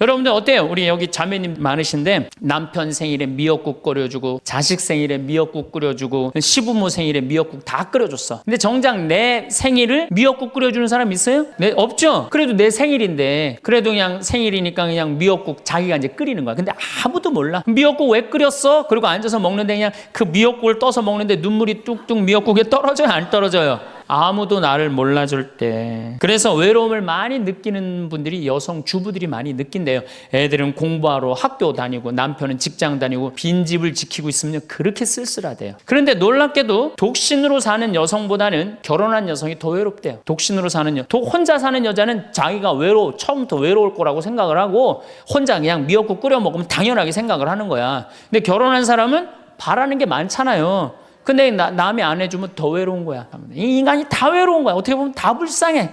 여러분들 어때요? 우리 여기 자매님 많으신데 남편 생일에 미역국 끓여주고 자식 생일에 미역국 끓여주고 시부모 생일에 미역국 다 끓여줬어. 근데 정작 내 생일을 미역국 끓여주는 사람 있어요? 네, 없죠? 그래도 내 생일인데 그래도 그냥 생일이니까 그냥 미역국 자기가 이제 끓이는 거야. 근데 아무도 몰라. 미역국 왜 끓였어? 그리고 앉아서 먹는데 그냥 그 미역국을 떠서 먹는데 눈물이 뚝뚝 미역국에 떨어져요? 안 떨어져요? 아무도 나를 몰라줄 때. 그래서 외로움을 많이 느끼는 분들이 여성 주부들이 많이 느낀대요. 애들은 공부하러 학교 다니고 남편은 직장 다니고 빈집을 지키고 있으면 그렇게 쓸쓸하대요. 그런데 놀랍게도 독신으로 사는 여성보다는 결혼한 여성이 더 외롭대요. 독신으로 사는 혼자 사는 여자는 자기가 처음부터 외로울 거라고 생각을 하고 혼자 그냥 미역국 끓여 먹으면 당연하게 생각을 하는 거야. 근데 결혼한 사람은 바라는 게 많잖아요. 근데 남이 안 해주면 더 외로운 거야. 이 인간이 다 외로운 거야. 어떻게 보면 다 불쌍해.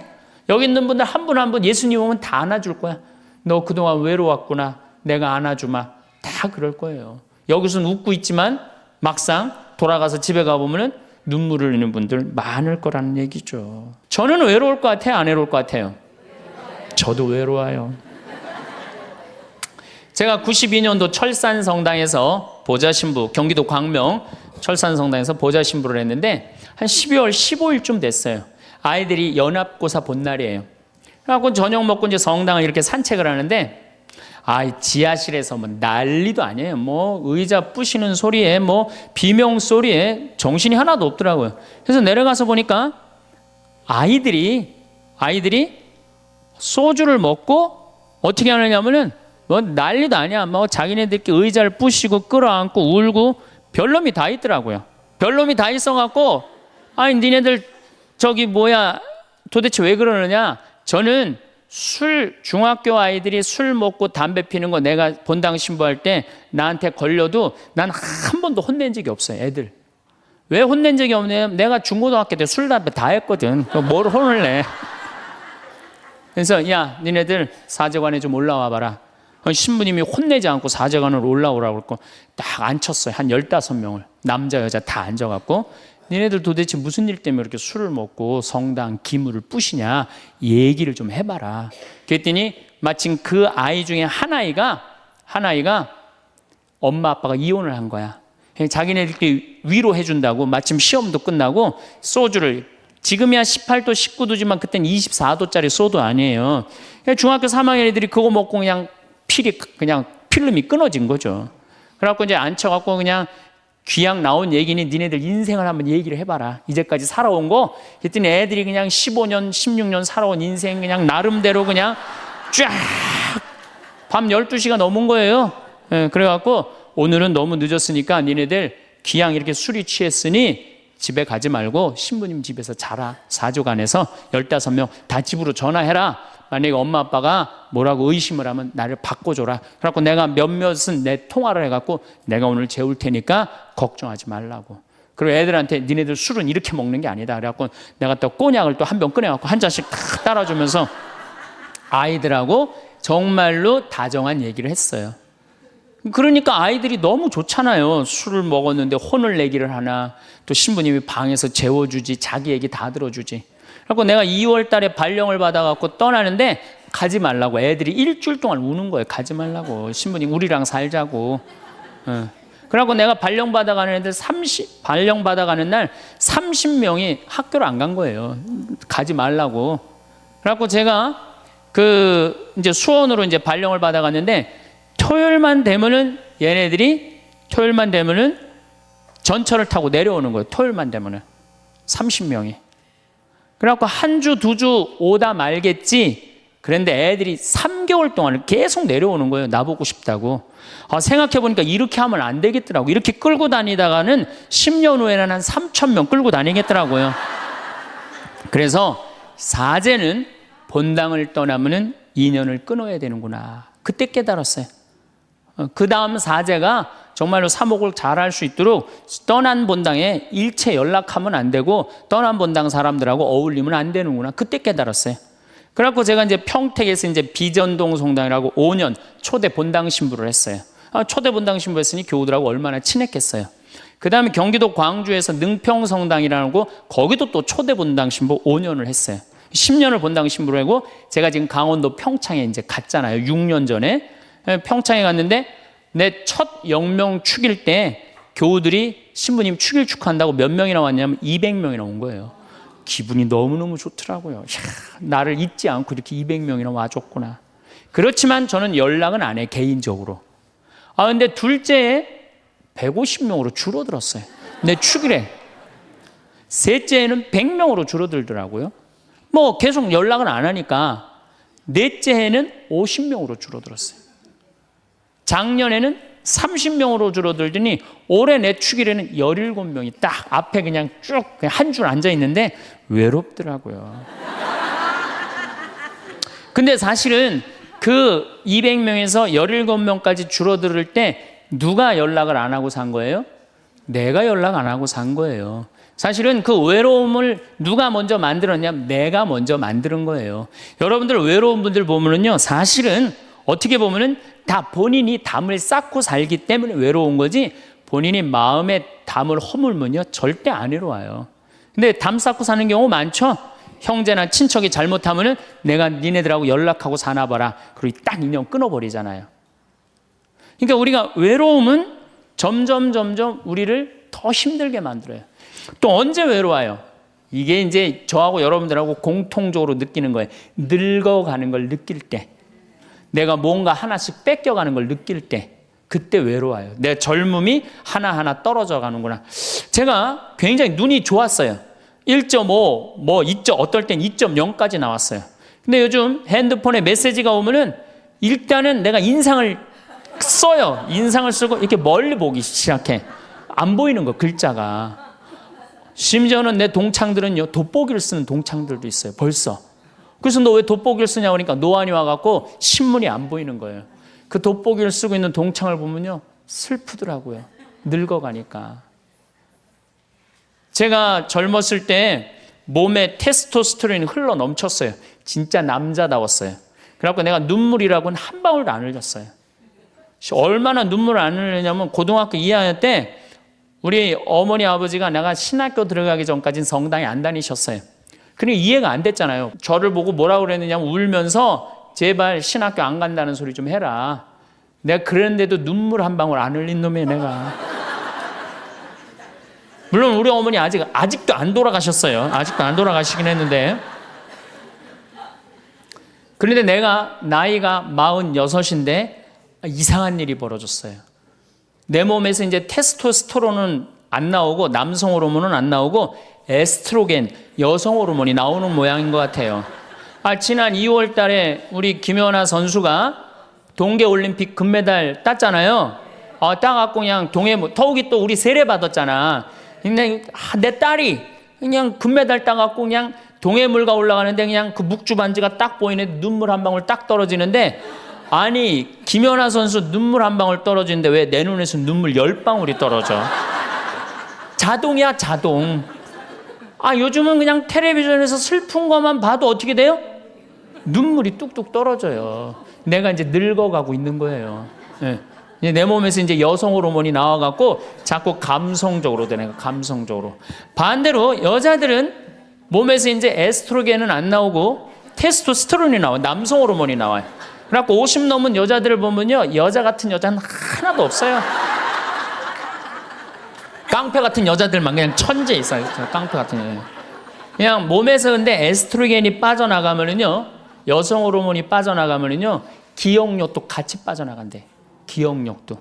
여기 있는 분들 한 분 한 분 예수님 오면 다 안아줄 거야. 너 그동안 외로웠구나. 내가 안아주마. 다 그럴 거예요. 여기서는 웃고 있지만 막상 돌아가서 집에 가보면 눈물을 흘리는 분들 많을 거라는 얘기죠. 저는 외로울 것 같아요? 안 외로울 것 같아요? 저도 외로워요. 제가 92년도 철산성당에서 보좌신부, 경기도 광명 철산성당에서 보좌신부를 했는데 한 12월 15일쯤 됐어요. 아이들이 연합고사 본 날이에요. 그래갖고 저녁 먹고 이제 성당을 이렇게 산책을 하는데 지하실에서 뭐 난리도 아니에요. 뭐 의자 부시는 소리에 뭐 비명 소리에 정신이 하나도 없더라고요. 그래서 내려가서 보니까 아이들이 소주를 먹고 어떻게 하느냐면은 뭐 난리도 아니야. 뭐 자기네들끼리 의자를 부시고 끌어안고 울고 별놈이 다 있더라고요. 별놈이 다 있어갖고 니네들 도대체 왜 그러느냐. 저는 중학교 아이들이 술 먹고 담배 피는 거 내가 본당 신부할 때 나한테 걸려도 난 한 번도 혼낸 적이 없어요. 애들 왜 혼낸 적이 없냐면 내가 중고등학교 때 술 담배 다 했거든. 뭘 혼을 내. 그래서 야 니네들 사제관에 좀 올라와 봐라. 신부님이 혼내지 않고 사제관으로 올라오라고 그랬고 딱 앉혔어요. 한 15명을 남자 여자 다 앉아갖고 니네들 도대체 무슨 일 때문에 이렇게 술을 먹고 성당 기물을 부시냐 얘기를 좀 해봐라. 그랬더니 마침 그 아이 중에 한 아이가 엄마 아빠가 이혼을 한 거야. 자기네들끼리 위로해 준다고 마침 시험도 끝나고 소주를 지금이야 18도 19도지만 그땐 24도짜리 소도 아니에요. 중학교 3학년 애들이 그거 먹고 그냥 필름이 끊어진 거죠. 그래갖고 이제 앉혀갖고 그냥 귀양 나온 얘기니 니네들 인생을 한번 얘기를 해봐라. 이제까지 살아온 거. 그랬더니 애들이 그냥 15년, 16년 살아온 인생 그냥 나름대로 그냥 쫙 밤 12시가 넘은 거예요. 그래갖고 오늘은 너무 늦었으니까 니네들 귀양 이렇게 술이 취했으니 집에 가지 말고 신부님 집에서 자라. 사조관에서 15명 다 집으로 전화해라. 만약에 엄마 아빠가 뭐라고 의심을 하면 나를 바꿔줘라. 그래갖고 내가 몇몇은 내 통화를 해갖고 내가 오늘 재울 테니까 걱정하지 말라고. 그리고 애들한테 니네들 술은 이렇게 먹는 게 아니다. 그래갖고 내가 또 꼬냑을 또 한 병 꺼내갖고 한 잔씩 다 따라주면서 아이들하고 정말로 다정한 얘기를 했어요. 그러니까 아이들이 너무 좋잖아요. 술을 먹었는데 혼을 내기를 하나. 또 신부님이 방에서 재워주지. 자기 얘기 다 들어주지. 그래서 내가 2월 달에 발령을 받아갖고 떠나는데 가지 말라고. 애들이 일주일 동안 우는 거예요. 가지 말라고. 신부님 우리랑 살자고. 그래갖고 내가 발령 받아가는 애들 발령 받아가는 날 30명이 학교를 안 간 거예요. 가지 말라고. 그래갖고 제가 이제 수원으로 이제 발령을 받아갔는데 토요일만 되면은 전철을 타고 내려오는 거예요. 토요일만 되면은 30명이. 그래갖고 한 주, 2주 오다 말겠지. 그런데 애들이 3개월 동안 계속 내려오는 거예요. 나보고 싶다고. 생각해보니까 이렇게 하면 안 되겠더라고. 이렇게 끌고 다니다가는 10년 후에는 한 3,000명 끌고 다니겠더라고요. 그래서 사제는 본당을 떠나면은 인연을 끊어야 되는구나. 그때 깨달았어요. 그 다음 사제가 정말로 사목을 잘할 수 있도록 떠난 본당에 일체 연락하면 안 되고 떠난 본당 사람들하고 어울리면 안 되는구나. 그때 깨달았어요. 그래갖고 제가 이제 평택에서 이제 비전동 성당이라고 5년 초대 본당 신부를 했어요. 초대 본당 신부 했으니 교우들하고 얼마나 친했겠어요. 그 다음에 경기도 광주에서 능평 성당이라고 거기도 또 초대 본당 신부 5년을 했어요. 10년을 본다고 신부라고. 제가 지금 강원도 평창에 이제 갔잖아요. 6년 전에. 평창에 갔는데 내 첫 영명 축일 때 교우들이 신부님 축일 축하한다고 몇 명이나 왔냐면 200명이나 온 거예요. 기분이 너무너무 좋더라고요. 이야, 나를 잊지 않고 이렇게 200명이나 와줬구나. 그렇지만 저는 연락은 안 해, 개인적으로. 근데 둘째에 150명으로 줄어들었어요. 내 축일에. 셋째에는 100명으로 줄어들더라고요. 뭐 계속 연락은 안 하니까 넷째에는 50명으로 줄어들었어요. 작년에는 30명으로 줄어들더니 올해 내 축일에는 17명이 딱 앞에 그냥 쭉 한 줄 앉아 있는데 외롭더라고요. 근데 사실은 그 200명에서 17명까지 줄어들 때 누가 연락을 안 하고 산 거예요? 내가 연락 안 하고 산 거예요. 사실은 그 외로움을 누가 먼저 만들었냐면 내가 먼저 만드는 거예요. 여러분들 외로운 분들 보면은요, 사실은 어떻게 보면은 다 본인이 담을 쌓고 살기 때문에 외로운 거지, 본인이 마음에 담을 허물면요 절대 안 외로워요. 근데 담 쌓고 사는 경우 많죠. 형제나 친척이 잘못하면은 내가 니네들하고 연락하고 사나 봐라, 그리고 딱 인연 끊어버리잖아요. 그러니까 우리가 외로움은 점점 우리를 더 힘들게 만들어요. 또 언제 외로워요? 이게 이제 저하고 여러분들하고 공통적으로 느끼는 거예요. 늙어가는 걸 느낄 때, 내가 뭔가 하나씩 뺏겨가는 걸 느낄 때, 그때 외로워요. 내 젊음이 하나하나 떨어져 가는구나. 제가 굉장히 눈이 좋았어요. 1.5, 어떨 땐 2.0까지 나왔어요. 근데 요즘 핸드폰에 메시지가 오면은 일단은 내가 인상을 써요. 인상을 쓰고 이렇게 멀리 보기 시작해. 안 보이는 거, 글자가. 심지어는 내 동창들은요, 돋보기를 쓰는 동창들도 있어요, 벌써. 그래서 너 왜 돋보기를 쓰냐고 하니까 노안이 와갖고 신문이 안 보이는 거예요. 그 돋보기를 쓰고 있는 동창을 보면요, 슬프더라고요. 늙어가니까. 제가 젊었을 때 몸에 테스토스테론이 흘러 넘쳤어요. 진짜 남자다웠어요. 그래갖고 내가 눈물이라고는 한 방울도 안 흘렸어요. 얼마나 눈물을 안 흘리냐면 고등학교 2학년 때 우리 어머니 아버지가 내가 신학교 들어가기 전까지는 성당에 안 다니셨어요. 그러니까 이해가 안 됐잖아요. 저를 보고 뭐라고 그랬느냐면 울면서 제발 신학교 안 간다는 소리 좀 해라. 내가 그랬는데도 눈물 한 방울 안 흘린 놈이에요, 내가. 물론 우리 어머니 아직도 안 돌아가셨어요. 아직도 안 돌아가시긴 했는데. 그런데 내가 나이가 46인데 이상한 일이 벌어졌어요. 내 몸에서 이제 테스토스테론은 안 나오고 남성 호르몬은 안 나오고 에스트로겐, 여성 호르몬이 나오는 모양인 것 같아요. 지난 2월 달에 우리 김연아 선수가 동계올림픽 금메달 땄잖아요. 따갖고 그냥 더욱이 또 우리 세례 받았잖아. 근데 내 딸이 그냥 금메달 따갖고 그냥 동해물가 올라가는데 그냥 그 묵주 반지가 딱 보이는데 눈물 한 방울 딱 떨어지는데, 아니 김연아 선수 눈물 한 방울 떨어지는데 왜 내 눈에서 눈물 10방울이 떨어져? 자동이야, 자동. 요즘은 그냥 텔레비전에서 슬픈 것만 봐도 어떻게 돼요? 눈물이 뚝뚝 떨어져요. 내가 이제 늙어가고 있는 거예요. 네. 내 몸에서 이제 여성 호르몬이 나와갖고 자꾸 감성적으로 되는 거예요. 감성적으로. 반대로 여자들은 몸에서 이제 에스트로겐은 안 나오고 테스토스테론이 나와요. 남성 호르몬이 나와요. 그래갖고 50 넘은 여자들을 보면요, 여자 같은 여자는 하나도 없어요. 깡패 같은 여자들만 그냥 천재 있어요. 깡패 같은 여자. 그냥 몸에서 근데 에스트로겐이 빠져나가면은요, 여성 호르몬이 빠져나가면은요, 기억력도 같이 빠져나간대. 기억력도.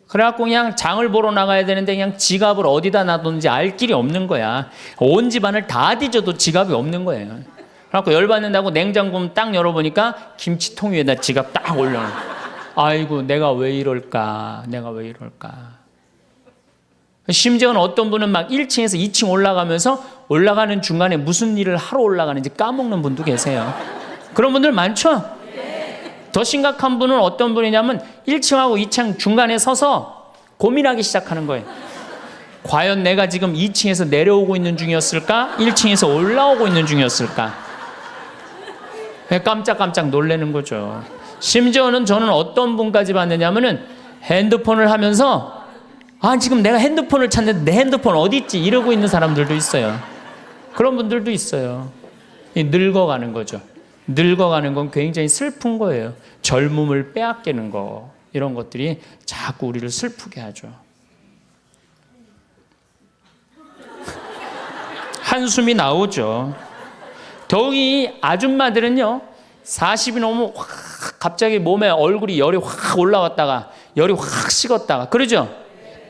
그래갖고 그냥 장을 보러 나가야 되는데 그냥 지갑을 어디다 놔뒀는지 알 길이 없는 거야. 온 집안을 다 뒤져도 지갑이 없는 거예요. 그래갖고 열받는다고 냉장고 딱 열어보니까 김치통 위에다 지갑 딱 올려놔. 아이고, 내가 왜 이럴까? 내가 왜 이럴까? 심지어는 어떤 분은 막 1층에서 2층 올라가면서 올라가는 중간에 무슨 일을 하러 올라가는지 까먹는 분도 계세요. 그런 분들 많죠? 더 심각한 분은 어떤 분이냐면 1층하고 2층 중간에 서서 고민하기 시작하는 거예요. 과연 내가 지금 2층에서 내려오고 있는 중이었을까? 1층에서 올라오고 있는 중이었을까? 깜짝깜짝 놀라는 거죠. 심지어는 저는 어떤 분까지 봤느냐면은 핸드폰을 하면서 지금 내가 핸드폰을 찾는데 내 핸드폰 어디 있지? 이러고 있는 사람들도 있어요. 그런 분들도 있어요. 늙어가는 거죠. 늙어가는 건 굉장히 슬픈 거예요. 젊음을 빼앗기는 거, 이런 것들이 자꾸 우리를 슬프게 하죠. 한숨이 나오죠. 더욱이 아줌마들은요, 40이 넘으면 확 갑자기 몸에 얼굴이 열이 확 올라왔다가 열이 확 식었다가 그러죠.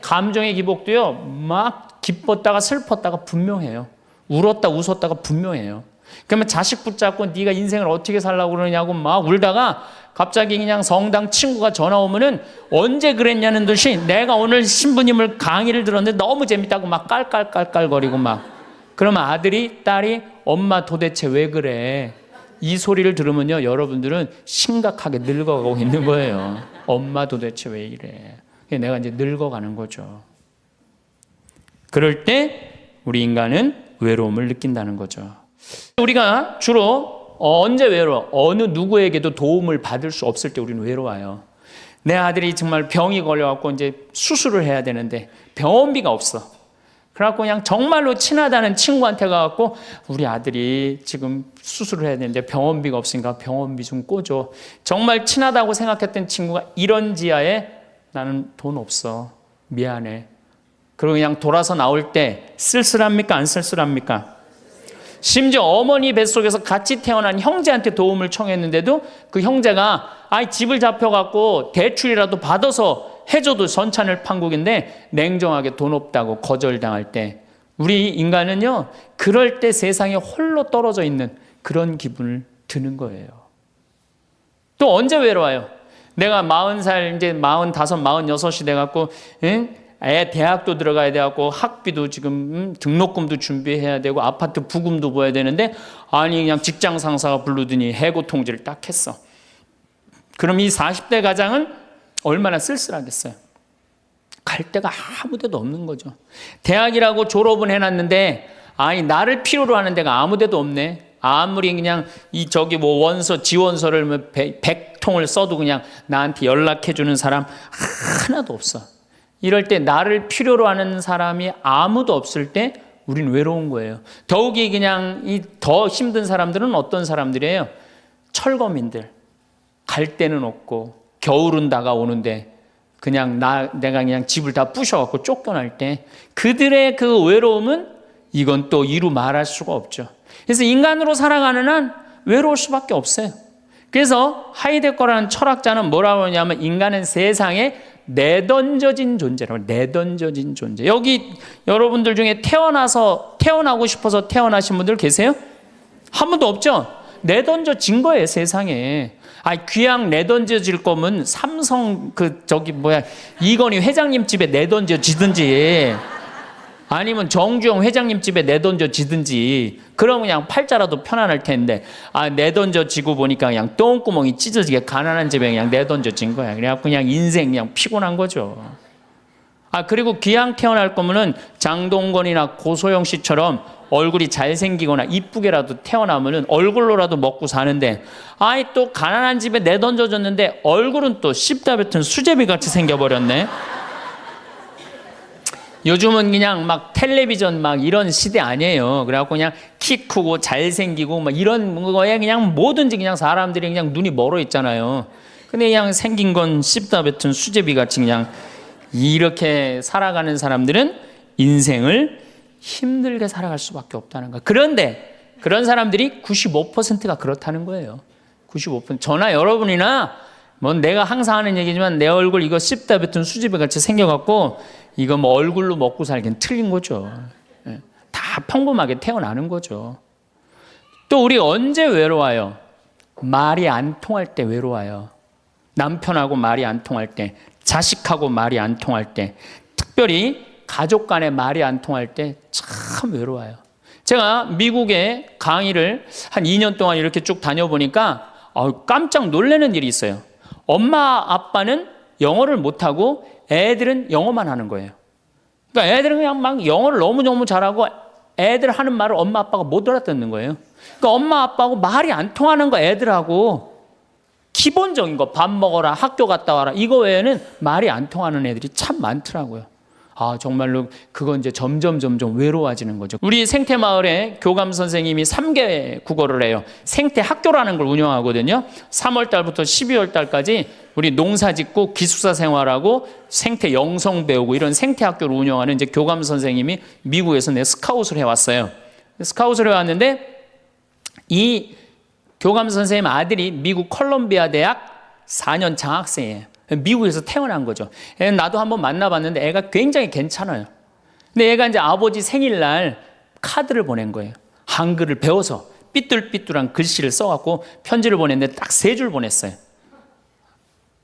감정의 기복도요, 막 기뻤다가 슬펐다가 분명해요. 울었다 웃었다가 분명해요. 그러면 자식 붙잡고 네가 인생을 어떻게 살라고 그러냐고 막 울다가 갑자기 그냥 성당 친구가 전화 오면은 언제 그랬냐는 듯이 내가 오늘 신부님을 강의를 들었는데 너무 재밌다고 막 깔깔깔깔거리고 막, 그러면 아들이 딸이 엄마 도대체 왜 그래? 이 소리를 들으면요, 여러분들은 심각하게 늙어가고 있는 거예요. 엄마 도대체 왜 이래? 내가 이제 늙어가는 거죠. 그럴 때 우리 인간은 외로움을 느낀다는 거죠. 우리가 주로 언제 외로워? 어느 누구에게도 도움을 받을 수 없을 때 우리는 외로워요. 내 아들이 정말 병이 걸려갖고 이제 수술을 해야 되는데 병원비가 없어. 그래갖고 그냥 정말로 친하다는 친구한테 가갖고 우리 아들이 지금 수술을 해야 되는데 병원비가 없으니까 병원비 좀 꿔줘. 정말 친하다고 생각했던 친구가 이런 지하에 나는 돈 없어. 미안해. 그리고 그냥 돌아서 나올 때 쓸쓸합니까? 안 쓸쓸합니까? 심지어 어머니 뱃속에서 같이 태어난 형제한테 도움을 청했는데도 그 형제가 집을 잡혀갖고 대출이라도 받아서 해줘도 전찬을 판국인데 냉정하게 돈 없다고 거절당할 때 우리 인간은요, 그럴 때 세상에 홀로 떨어져 있는 그런 기분을 드는 거예요. 또 언제 외로워요? 내가 40살, 이제 45, 46이 돼갖고, 애 대학도 들어가야 돼갖고 학비도 지금 등록금도 준비해야 되고 아파트 부금도 보여야 되는데 그냥 직장 상사가 부르더니 해고 통지를 딱 했어. 그럼 이 40대 가장은 얼마나 쓸쓸하겠어요. 갈 데가 아무 데도 없는 거죠. 대학이라고 졸업은 해놨는데 나를 필요로 하는 데가 아무 데도 없네. 아무리 그냥 원서 지원서를 100통을 써도 그냥 나한테 연락해주는 사람 하나도 없어. 이럴 때 나를 필요로 하는 사람이 아무도 없을 때 우린 외로운 거예요. 더욱이 그냥 더 힘든 사람들은 어떤 사람들이에요? 철거민들. 갈 데는 없고 겨울은 다가오는데 그냥 내가 그냥 집을 다 부셔갖고 쫓겨날 때 그들의 그 외로움은 이건 또 이루 말할 수가 없죠. 그래서 인간으로 살아가는 한 외로울 수밖에 없어요. 그래서 하이데거라는 철학자는 뭐라고 하냐면 인간은 세상에 내던져진 존재라고. 내던져진 존재. 여기 여러분들 중에 태어나고 싶어서 태어나신 분들 계세요? 한 분도 없죠? 내던져진 거예요, 세상에. 귀양 내던져질 거면 삼성 이건희 회장님 집에 내던져지든지 아니면 정주영 회장님 집에 내던져지든지 그럼 그냥 팔자라도 편안할 텐데 내던져지고 보니까 그냥 똥구멍이 찢어지게 가난한 집에 그냥 내던져진 거야. 그래갖고 그냥 인생 그냥 피곤한 거죠. 그리고 귀양 태어날 거면은 장동건이나 고소영 씨처럼 얼굴이 잘생기거나 이쁘게라도 태어나면은 얼굴로라도 먹고 사는데 또 가난한 집에 내던져졌는데 얼굴은 또 씹다 뱉은 수제비 같이 생겨버렸네. 요즘은 그냥 막 텔레비전 막 이런 시대 아니에요. 그래갖고 그냥 키 크고 잘생기고 막 이런 거에 그냥 뭐든지 그냥 사람들이 그냥 눈이 멀어 있잖아요. 근데 그냥 생긴 건 씹다 뱉은 수제비 같이 그냥 이렇게 살아가는 사람들은 인생을 힘들게 살아갈 수밖에 없다는 거예요. 그런데 그런 사람들이 95%가 그렇다는 거예요. 95%. 저나 여러분이나 내가 항상 하는 얘기지만 내 얼굴 이거 씹다 뱉은 수제비 같이 생겨갖고 이거 얼굴로 먹고 살기는 틀린 거죠. 다 평범하게 태어나는 거죠. 또 우리 언제 외로워요? 말이 안 통할 때 외로워요. 남편하고 말이 안 통할 때, 자식하고 말이 안 통할 때, 특별히 가족 간에 말이 안 통할 때 참 외로워요. 제가 미국에 강의를 한 2년 동안 이렇게 쭉 다녀보니까 깜짝 놀라는 일이 있어요. 엄마 아빠는 영어를 못하고 애들은 영어만 하는 거예요. 그러니까 애들은 그냥 막 영어를 너무너무 잘하고 애들 하는 말을 엄마 아빠가 못 알아듣는 거예요. 그러니까 엄마 아빠하고 말이 안 통하는 거 애들하고 기본적인 거 밥 먹어라 학교 갔다 와라 이거 외에는 말이 안 통하는 애들이 참 많더라고요. 정말로 그건 이제 점점 외로워지는 거죠. 우리 생태마을에 교감 선생님이 3개 국어를 해요. 생태학교라는 걸 운영하거든요. 3월 달부터 12월 달까지 우리 농사 짓고 기숙사 생활하고 생태 영성 배우고 이런 생태학교를 운영하는 이제 교감 선생님이 미국에서 스카웃을 해왔어요. 스카웃을 해왔는데 이 교감 선생님 아들이 미국 컬럼비아 대학 4년 장학생이에요. 미국에서 태어난 거죠. 나도 한번 만나봤는데 애가 굉장히 괜찮아요. 근데 애가 이제 아버지 생일날 카드를 보낸 거예요. 한글을 배워서 삐뚤삐뚤한 글씨를 써갖고 편지를 보냈는데 딱 3줄 보냈어요.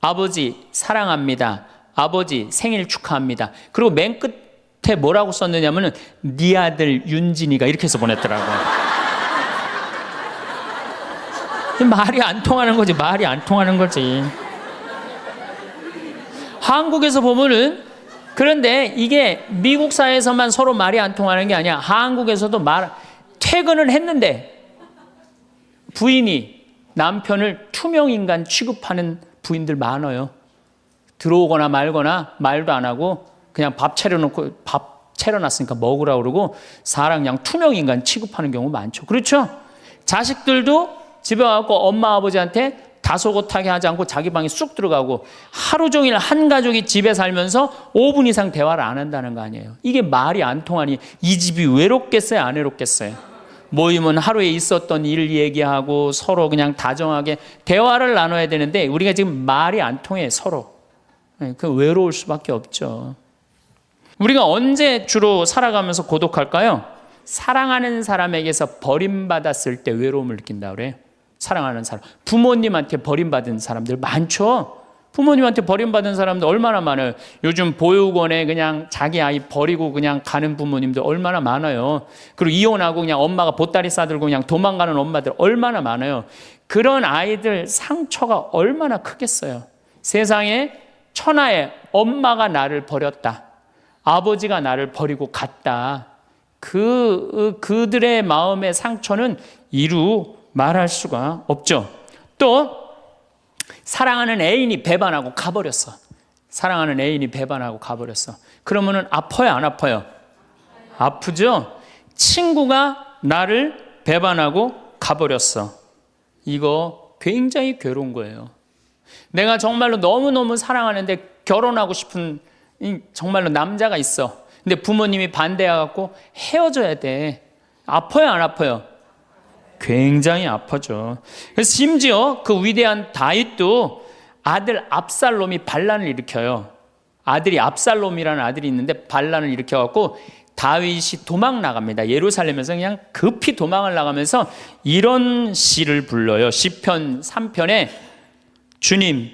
아버지 사랑합니다. 아버지 생일 축하합니다. 그리고 맨 끝에 뭐라고 썼느냐면은 네 아들 윤진이가 이렇게 해서 보냈더라고요. 말이 안 통하는 거지. 말이 안 통하는 거지. 한국에서 보면은 그런데 이게 미국 사회에서만 서로 말이 안 통하는 게 아니야. 한국에서도 퇴근을 했는데 부인이 남편을 투명인간 취급하는 부인들 많아요. 들어오거나 말거나 말도 안 하고 그냥 밥 차려놨으니까 먹으라고 그러고 사람 그냥 투명인간 취급하는 경우 많죠. 그렇죠? 자식들도 집에 와서 엄마 아버지한테 다소곳하게 하지 않고 자기 방에 쑥 들어가고 하루 종일 한 가족이 집에 살면서 5분 이상 대화를 안 한다는 거 아니에요. 이게 말이 안 통하니 이 집이 외롭겠어요? 안 외롭겠어요? 모이면 하루에 있었던 일 얘기하고 서로 그냥 다정하게 대화를 나눠야 되는데 우리가 지금 말이 안 통해 서로. 그 외로울 수밖에 없죠. 우리가 언제 주로 살아가면서 고독할까요? 사랑하는 사람에게서 버림받았을 때 외로움을 느낀다 그래요. 사랑하는 사람. 부모님한테 버림받은 사람들 많죠. 부모님한테 버림받은 사람들 얼마나 많아요. 요즘 보육원에 그냥 자기 아이 버리고 그냥 가는 부모님들 얼마나 많아요. 그리고 이혼하고 그냥 엄마가 보따리 싸들고 그냥 도망가는 엄마들 얼마나 많아요. 그런 아이들 상처가 얼마나 크겠어요. 세상에 천하에 엄마가 나를 버렸다. 아버지가 나를 버리고 갔다. 그들의 마음의 상처는 이루 말할 수가 없죠. 또 사랑하는 애인이 배반하고 가버렸어. 사랑하는 애인이 배반하고 가버렸어. 그러면은 아파요, 안 아파요? 아프죠? 친구가 나를 배반하고 가버렸어. 이거 굉장히 괴로운 거예요. 내가 정말로 너무너무 사랑하는데 결혼하고 싶은 정말로 남자가 있어. 근데 부모님이 반대해갖고 헤어져야 돼. 아파요, 안 아파요? 굉장히 아파죠. 그래서 심지어 그 위대한 다윗도 아들 압살롬이 반란을 일으켜요. 아들이 압살롬이라는 아들이 있는데 반란을 일으켜갖고 다윗이 도망 나갑니다. 예루살렘에서 그냥 급히 도망을 나가면서 이런 시를 불러요. 시편 3편에 주님,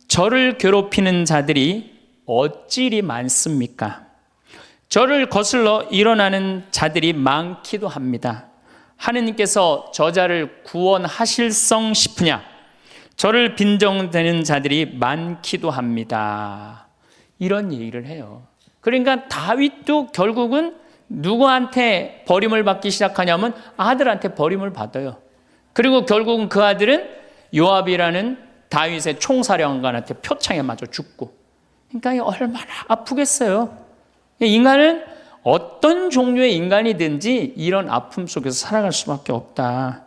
저를 괴롭히는 자들이 어찌리 많습니까? 저를 거슬러 일어나는 자들이 많기도 합니다. 하느님께서 저자를 구원하실성 싶으냐? 저를 빈정대는 자들이 많기도 합니다. 이런 얘기를 해요. 그러니까 다윗도 결국은 누구한테 버림을 받기 시작하냐면 아들한테 버림을 받아요. 그리고 결국은 그 아들은 요압이라는 다윗의 총사령관한테 표창에 맞아 죽고. 그러니까 얼마나 아프겠어요. 인간은 어떤 종류의 인간이든지 이런 아픔 속에서 살아갈 수밖에 없다.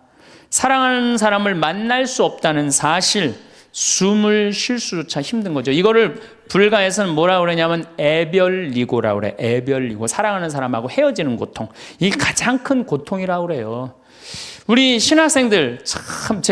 사랑하는 사람을 만날 수 없다는 사실, 숨을 쉴 수조차 힘든 거죠. 이거를 불가에서는 뭐라고 그러냐면 애별리고라고 그래. 애별리고. 사랑하는 사람하고 헤어지는 고통. 이게 가장 큰 고통이라고 그래요. 우리 신학생들 참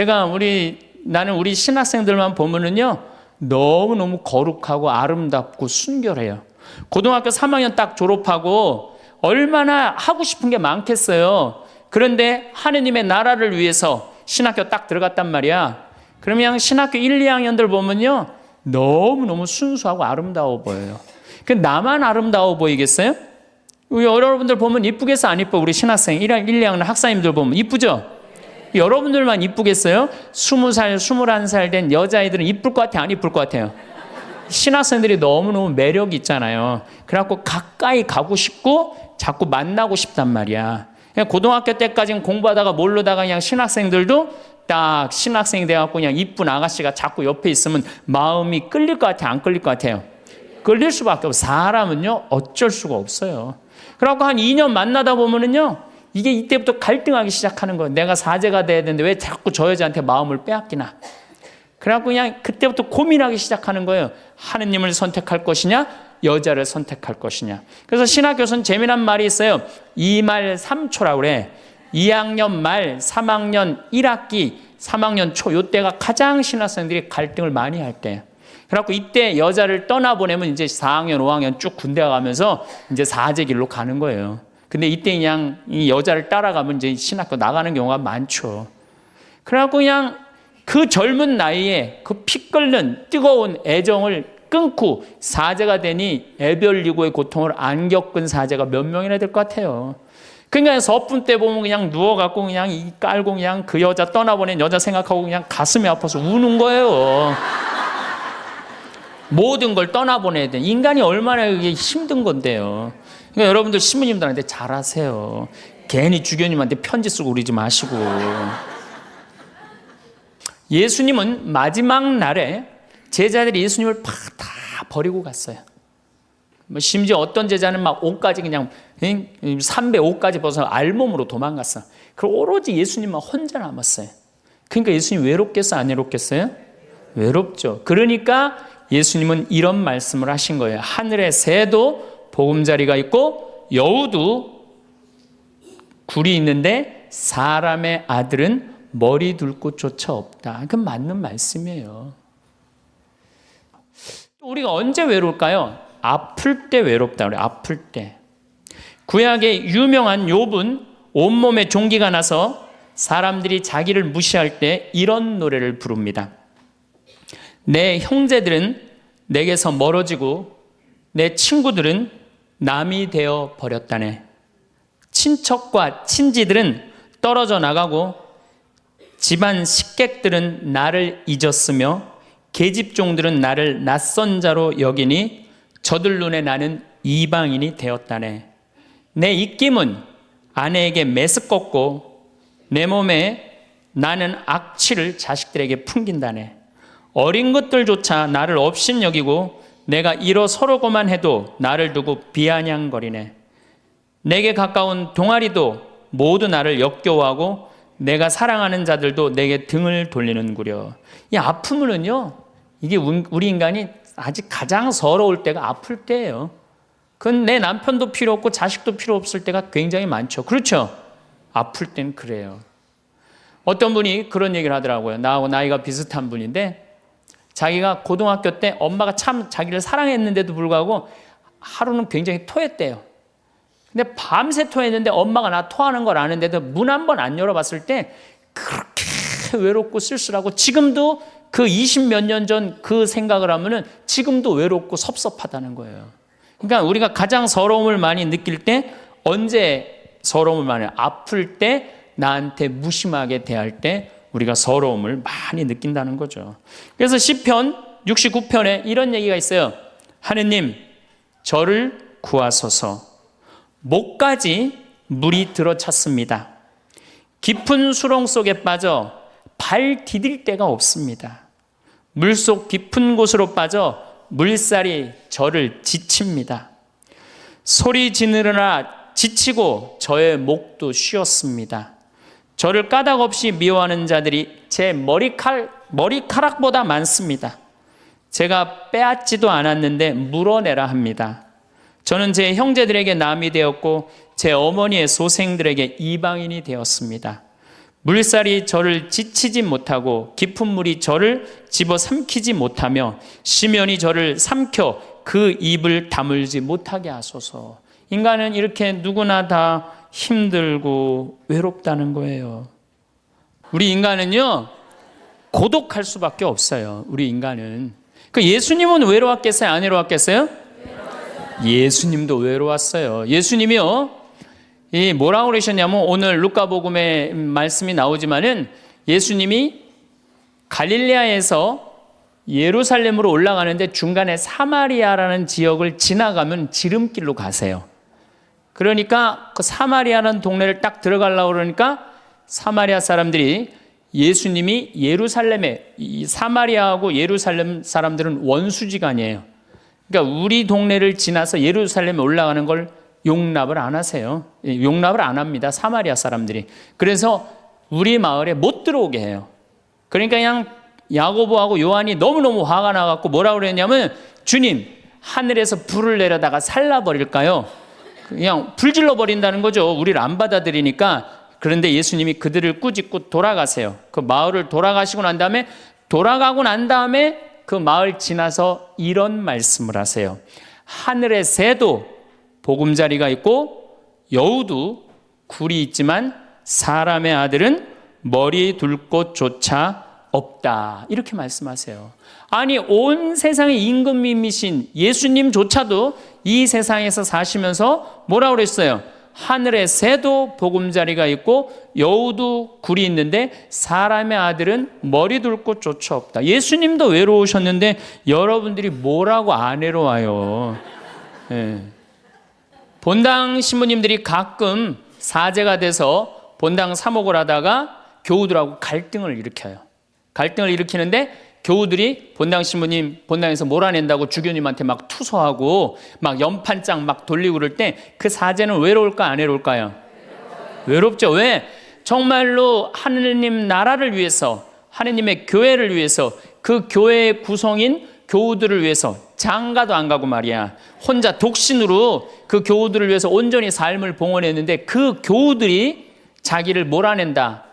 나는 우리 신학생들만 보면은요 너무너무 거룩하고 아름답고 순결해요. 고등학교 3학년 딱 졸업하고 얼마나 하고 싶은 게 많겠어요. 그런데 하느님의 나라를 위해서 신학교 딱 들어갔단 말이야. 그러면 신학교 1, 2학년들 보면요 너무너무 순수하고 아름다워 보여요. 나만 아름다워 보이겠어요? 여러분들 보면 이쁘겠어, 안 이뻐? 우리 신학생 1, 2학년 학사님들 보면 이쁘죠? 여러분들만 이쁘겠어요? 20살, 21살 된 여자애들은 이쁠 것 같아요, 안 이쁠 것 같아요? 신학생들이 너무너무 매력이 있잖아요. 그래갖고 가까이 가고 싶고 자꾸 만나고 싶단 말이야. 고등학교 때까지는 공부하다가 모르다가 그냥 신학생들도 딱 신학생이 돼갖고 그냥 이쁜 아가씨가 자꾸 옆에 있으면 마음이 끌릴 것 같아요, 안 끌릴 것 같아요? 끌릴 수밖에 없어요. 사람은요, 어쩔 수가 없어요. 그래갖고 한 2년 만나다 보면은요, 이게 이때부터 갈등하기 시작하는 거예요. 내가 사제가 돼야 되는데 왜 자꾸 저 여자한테 마음을 빼앗기나. 그래갖고 그냥 그때부터 고민하기 시작하는 거예요. 하느님을 선택할 것이냐, 여자를 선택할 것이냐. 그래서 신학교에서는 재미난 말이 있어요. 2말 3초라고 그래. 2학년 말, 3학년 1학기, 3학년 초, 요때가 가장 신학생들이 갈등을 많이 할 때예요. 그래갖고 이때 여자를 떠나보내면 이제 4학년, 5학년 쭉 군대 가면서 이제 사제 길로 가는 거예요. 근데 이때 그냥 이 여자를 따라가면 이제 신학교 나가는 경우가 많죠. 그래갖고 그냥 그 젊은 나이에 그 피 끓는 뜨거운 애정을 끊고 사제가 되니 애별리고의 고통을 안 겪은 사제가 몇 명이나 될 것 같아요. 그러니까 서푼 때 보면 그냥 누워갖고 그냥 이 깔고 그냥 그 여자 떠나보낸 여자 생각하고 그냥 가슴이 아파서 우는 거예요. 모든 걸 떠나보내야 돼. 인간이 얼마나 그게 힘든 건데요. 그러니까 여러분들 신부님들한테 잘하세요. 괜히 주교님한테 편지 쓰고 그러지 마시고. 예수님은 마지막 날에 제자들이 예수님을 다 버리고 갔어요. 심지어 어떤 제자는 막 옷까지 그냥 삼배 옷까지 벗어 알몸으로 도망갔어. 그리고 오로지 예수님만 혼자 남았어요. 그러니까 예수님 외롭겠어요? 안 외롭겠어요? 외롭죠. 그러니까 예수님은 이런 말씀을 하신 거예요. 하늘에 새도 보금자리가 있고 여우도 굴이 있는데 사람의 아들은 머리 둘 곳조차 없다. 그건 맞는 말씀이에요. 우리가 언제 외로울까요? 아플 때 외롭다 그래요. 아플 때. 구약의 유명한 욥은 온몸에 종기가 나서 사람들이 자기를 무시할 때 이런 노래를 부릅니다. 내 형제들은 내게서 멀어지고 내 친구들은 남이 되어 버렸다네. 친척과 친지들은 떨어져 나가고 집안 식객들은 나를 잊었으며 계집종들은 나를 낯선 자로 여기니 저들 눈에 나는 이방인이 되었다네. 내 입김은 아내에게 메스껍고 내 몸에 나는 악취를 자식들에게 풍긴다네. 어린 것들조차 나를 업신여기고 내가 일어서려고만 해도 나를 두고 비아냥거리네. 내게 가까운 동아리도 모두 나를 역겨워하고 내가 사랑하는 자들도 내게 등을 돌리는구려. 이 아픔은요, 이게 우리 인간이 아직 가장 서러울 때가 아플 때예요. 그건 내 남편도 필요 없고 자식도 필요 없을 때가 굉장히 많죠. 그렇죠? 아플 땐 그래요. 어떤 분이 그런 얘기를 하더라고요. 나하고 나이가 비슷한 분인데 자기가 고등학교 때 엄마가 참 자기를 사랑했는데도 불구하고 하루는 굉장히 토했대요. 근데 밤새 토했는데 엄마가 나 토하는 걸 아는데도 문 한 번 안 열어봤을 때 그렇게 외롭고 쓸쓸하고 지금도 그 20몇 년 전 그 생각을 하면은 지금도 외롭고 섭섭하다는 거예요. 그러니까 우리가 가장 서러움을 많이 느낄 때 언제 서러움을 많이 아플 때 나한테 무심하게 대할 때 우리가 서러움을 많이 느낀다는 거죠. 그래서 시편 69편에 이런 얘기가 있어요. 하느님 저를 구하소서. 목까지 물이 들어찼습니다. 깊은 수렁 속에 빠져 발 디딜 데가 없습니다. 물속 깊은 곳으로 빠져 물살이 저를 지칩니다. 소리 지르느라 지치고 저의 목도 쉬었습니다. 저를 까닭 없이 미워하는 자들이 제 머리카락보다 많습니다. 제가 빼앗지도 않았는데 물어내라 합니다. 저는 제 형제들에게 남이 되었고 제 어머니의 소생들에게 이방인이 되었습니다. 물살이 저를 지치지 못하고 깊은 물이 저를 집어삼키지 못하며 심연이 저를 삼켜 그 입을 다물지 못하게 하소서. 인간은 이렇게 누구나 다 힘들고 외롭다는 거예요. 우리 인간은요 고독할 수밖에 없어요. 우리 인간은. 그 예수님은 외로웠겠어요? 안 외로웠겠어요? 예수님도 외로웠어요. 예수님이요 이 뭐라고 그러셨냐면 오늘 루카복음에 말씀이 나오지만은 예수님이 갈릴레아에서 예루살렘으로 올라가는데 중간에 사마리아라는 지역을 지나가면 지름길로 가세요. 그러니까 그 사마리아라는 동네를 딱 들어가려고 그러니까 사마리아 사람들이 예수님이 예루살렘에 이 사마리아하고 예루살렘 사람들은 원수지간이에요. 그러니까 우리 동네를 지나서 예루살렘에 올라가는 걸 용납을 안 하세요. 용납을 안 합니다. 사마리아 사람들이. 그래서 우리 마을에 못 들어오게 해요. 그러니까 그냥 야고보하고 요한이 너무너무 화가 나갖고 뭐라고 그랬냐면, 주님, 하늘에서 불을 내려다가 살라버릴까요? 그냥 불질러 버린다는 거죠. 우리를 안 받아들이니까. 그런데 예수님이 그들을 꾸짖고 돌아가세요. 그 마을을 돌아가시고 난 다음에, 그 마을 지나서 이런 말씀을 하세요. 하늘의 새도 보금자리가 있고 여우도 굴이 있지만 사람의 아들은 머리 둘 곳조차 없다. 이렇게 말씀하세요. 아니, 온 세상의 임금님이신 예수님조차도 이 세상에서 사시면서 뭐라고 그랬어요? 하늘의 새도 보금자리가 있고 여우도 굴이 있는데 사람의 아들은 머리 둘 곳조차 없다. 예수님도 외로우셨는데 여러분들이 뭐라고 안 외로워요? 네. 본당 신부님들이 가끔 사제가 돼서 본당 사목을 하다가 교우들하고 갈등을 일으켜요. 갈등을 일으키는데 교우들이 본당 신부님 본당에서 몰아낸다고 주교님한테 막 투서하고 막 연판장 막 돌리고 그럴 때 그 사제는 외로울까 안 외로울까요? 외롭죠. 왜? 정말로 하느님 나라를 위해서, 하느님의 교회를 위해서, 그 교회의 구성인 교우들을 위해서 장가도 안 가고 말이야, 혼자 독신으로 그 교우들을 위해서 온전히 삶을 봉헌했는데 그 교우들이 자기를 몰아낸다,